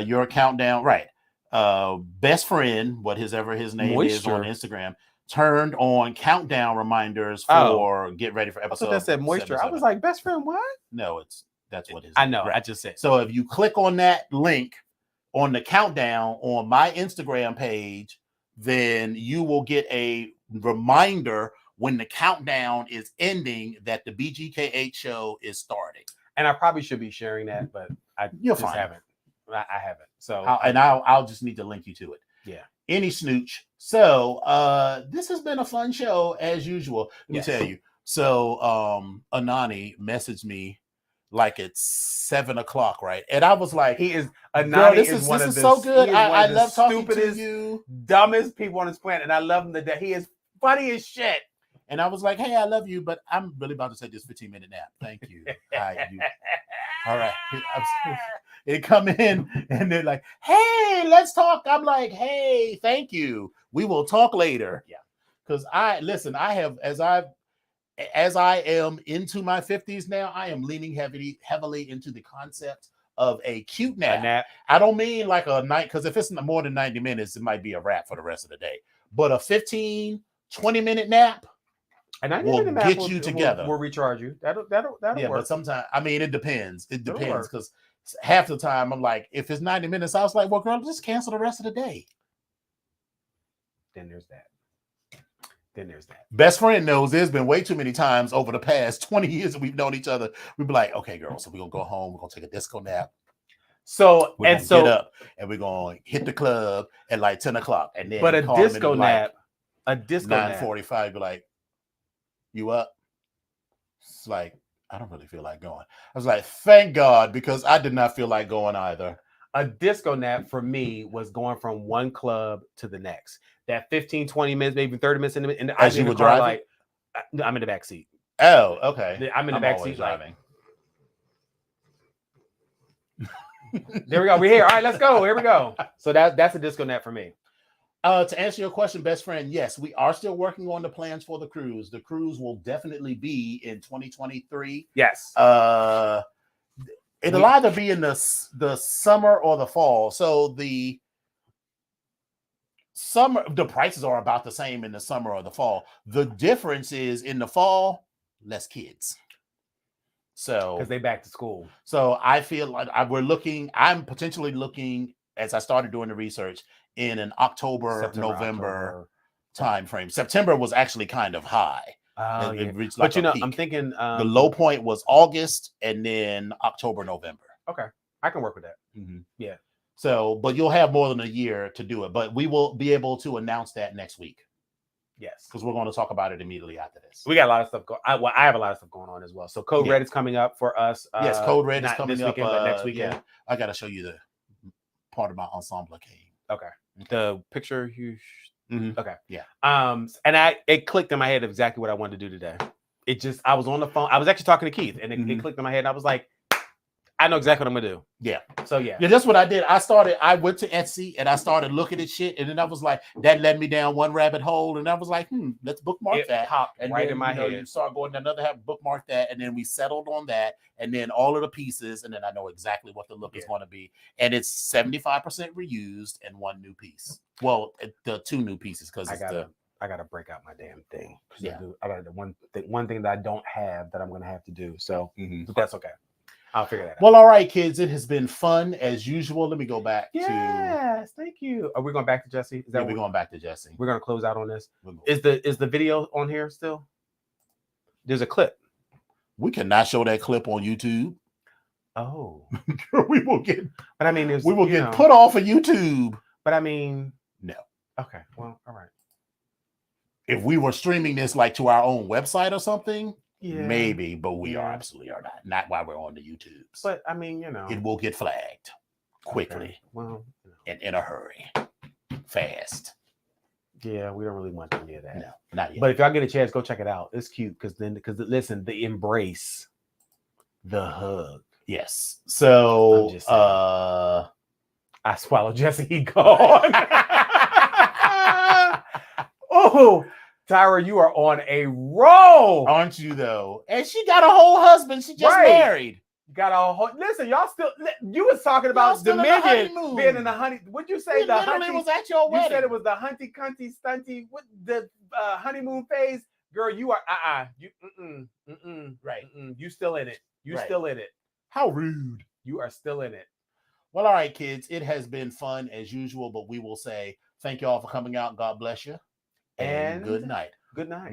Your countdown. Right. Best Friend, whatever his name is on Instagram, turned on countdown reminders for get ready for episode. I thought that said Moisture. 77. I was like, Best Friend, what? No, that's what it is. I know. Right. I just said. So if you click on that link on the countdown on my Instagram page, then you will get a reminder when the countdown is ending that the BGKH show is starting. And I probably should be sharing that, but I haven't. I haven't. So I'll just need to link you to it. Yeah. Any snooch. So this has been a fun show as usual. Let me tell you. So Anani messaged me like it's 7:00, right? And I was like, Anani is one of the so good. I love talking to you. Dumbest people on this planet, and I love him to death. He is funny as shit. And I was like, hey, I love you, but I'm really about to take this 15-minute nap. Thank you. All right. They come in and they're like, hey, let's talk. I'm like, hey, thank you. We will talk later. Yeah. Because I have, as I am into my 50s now, I am leaning heavily into the concept of a cute nap. I don't mean like a night, because if it's more than 90 minutes, it might be a wrap for the rest of the day. But a 15-20-minute nap, and I will get you together. We'll recharge you. That'll yeah, work. But sometimes, I mean, it depends. It depends because half the time I'm like, if it's 90 minutes, I was like, well, girl, just cancel the rest of the day. Then there's that. Then there's that. Best friend knows there's been way too many times over the past 20 years that we've known each other. We'd be like, okay, girl, so we're gonna go home, we're gonna take a disco nap. So We're and gonna so get up and we're gonna hit the club at like 10 o'clock. And then but a call him and disco be like, nap, a disco nap. 9:45, be like, you up? It's like, I don't really feel like going. I was like, thank God, because I did not feel like going either. A disco nap for me was going from one club to the next. That 15, 20 minutes, maybe 30 minutes in the As you were driving? like I'm in the back seat. Oh, okay. I'm in the back always seat like, driving. there we go. We're here. All right, let's go. Here we go. So that's a disco nap for me. To answer your question, best friend, yes, we are still working on the plans for the cruise. The cruise will definitely be in 2023. Yes. It'll either be in the summer or the fall. So the summer, the prices are about the same in the summer or the fall. The difference is in the fall, less kids. So because they back to school. So I feel like I'm potentially looking, as I started doing the research, in an October, November time frame. September was actually kind of high. Oh, It yeah. reached like But a peak. I'm thinking The low point was August and then October, November. Okay, I can work with that. Mm-hmm. Yeah. So, but you'll have more than a year to do it. But we will be able to announce that next week. Yes, because we're going to talk about it immediately after this. We got a lot of stuff going. I have a lot of stuff going on as well. So Code Red is coming up for us. Yes, Code Red is not coming this up weekend, but next weekend. Yeah, I got to show you the part of my ensemble came. Okay. The picture you. Okay. Yeah. And it clicked in my head exactly what I wanted to do today. It just I was on the phone. I was actually talking to Keith, and it clicked in my head. And I was like, I know exactly what I'm gonna do. Yeah. So yeah, that's what I did. I went to Etsy and I started looking at shit, and then I was like, that led me down one rabbit hole, and I was like, let's bookmark that. And right then, in my head. You start going to another bookmark that, and then we settled on that, and then all of the pieces, and then I know exactly what the look is going to be, and it's 75% reused and one new piece. Well, the two new pieces because I gotta break out my damn thing. Yeah, I got the one thing that I don't have that I'm gonna have to do. So but that's okay. I'll figure that out. Well, all right, kids. It has been fun as usual. Let me go back to. Yes, thank you. Are we going back to Jesse? Is that we're going back to Jesse? We're gonna close out on this. Is the video on here still? There's a clip. We cannot show that clip on YouTube. Oh, we will get. But I mean, we will get put off of YouTube. But I mean, no. Okay. Well, all right. If we were streaming this like to our own website or something, maybe, but we absolutely are not. Not while we're on the YouTube. But I mean, it will get flagged quickly. Okay. Well, and in a hurry, fast. Yeah, we don't really want any of that. No, not yet. But if y'all get a chance, go check it out. It's cute because listen, the embrace, the hug. Yes. So I swallowed Jesse. He gone. Oh, Tyra, you are on a roll, aren't you? Though, and she got a whole husband. She just married. Got a whole. Listen, y'all still. You was talking about Dominion being in the honey. What'd you say? The hunty was at your wedding. You said it was the hunty, cunty, stunty. What the honeymoon phase? Girl, you are. You. Right. You still in it. You still in it. How rude. You are still in it. Well, all right, kids. It has been fun as usual, but we will say thank you all for coming out. God bless you. And good night. Good night.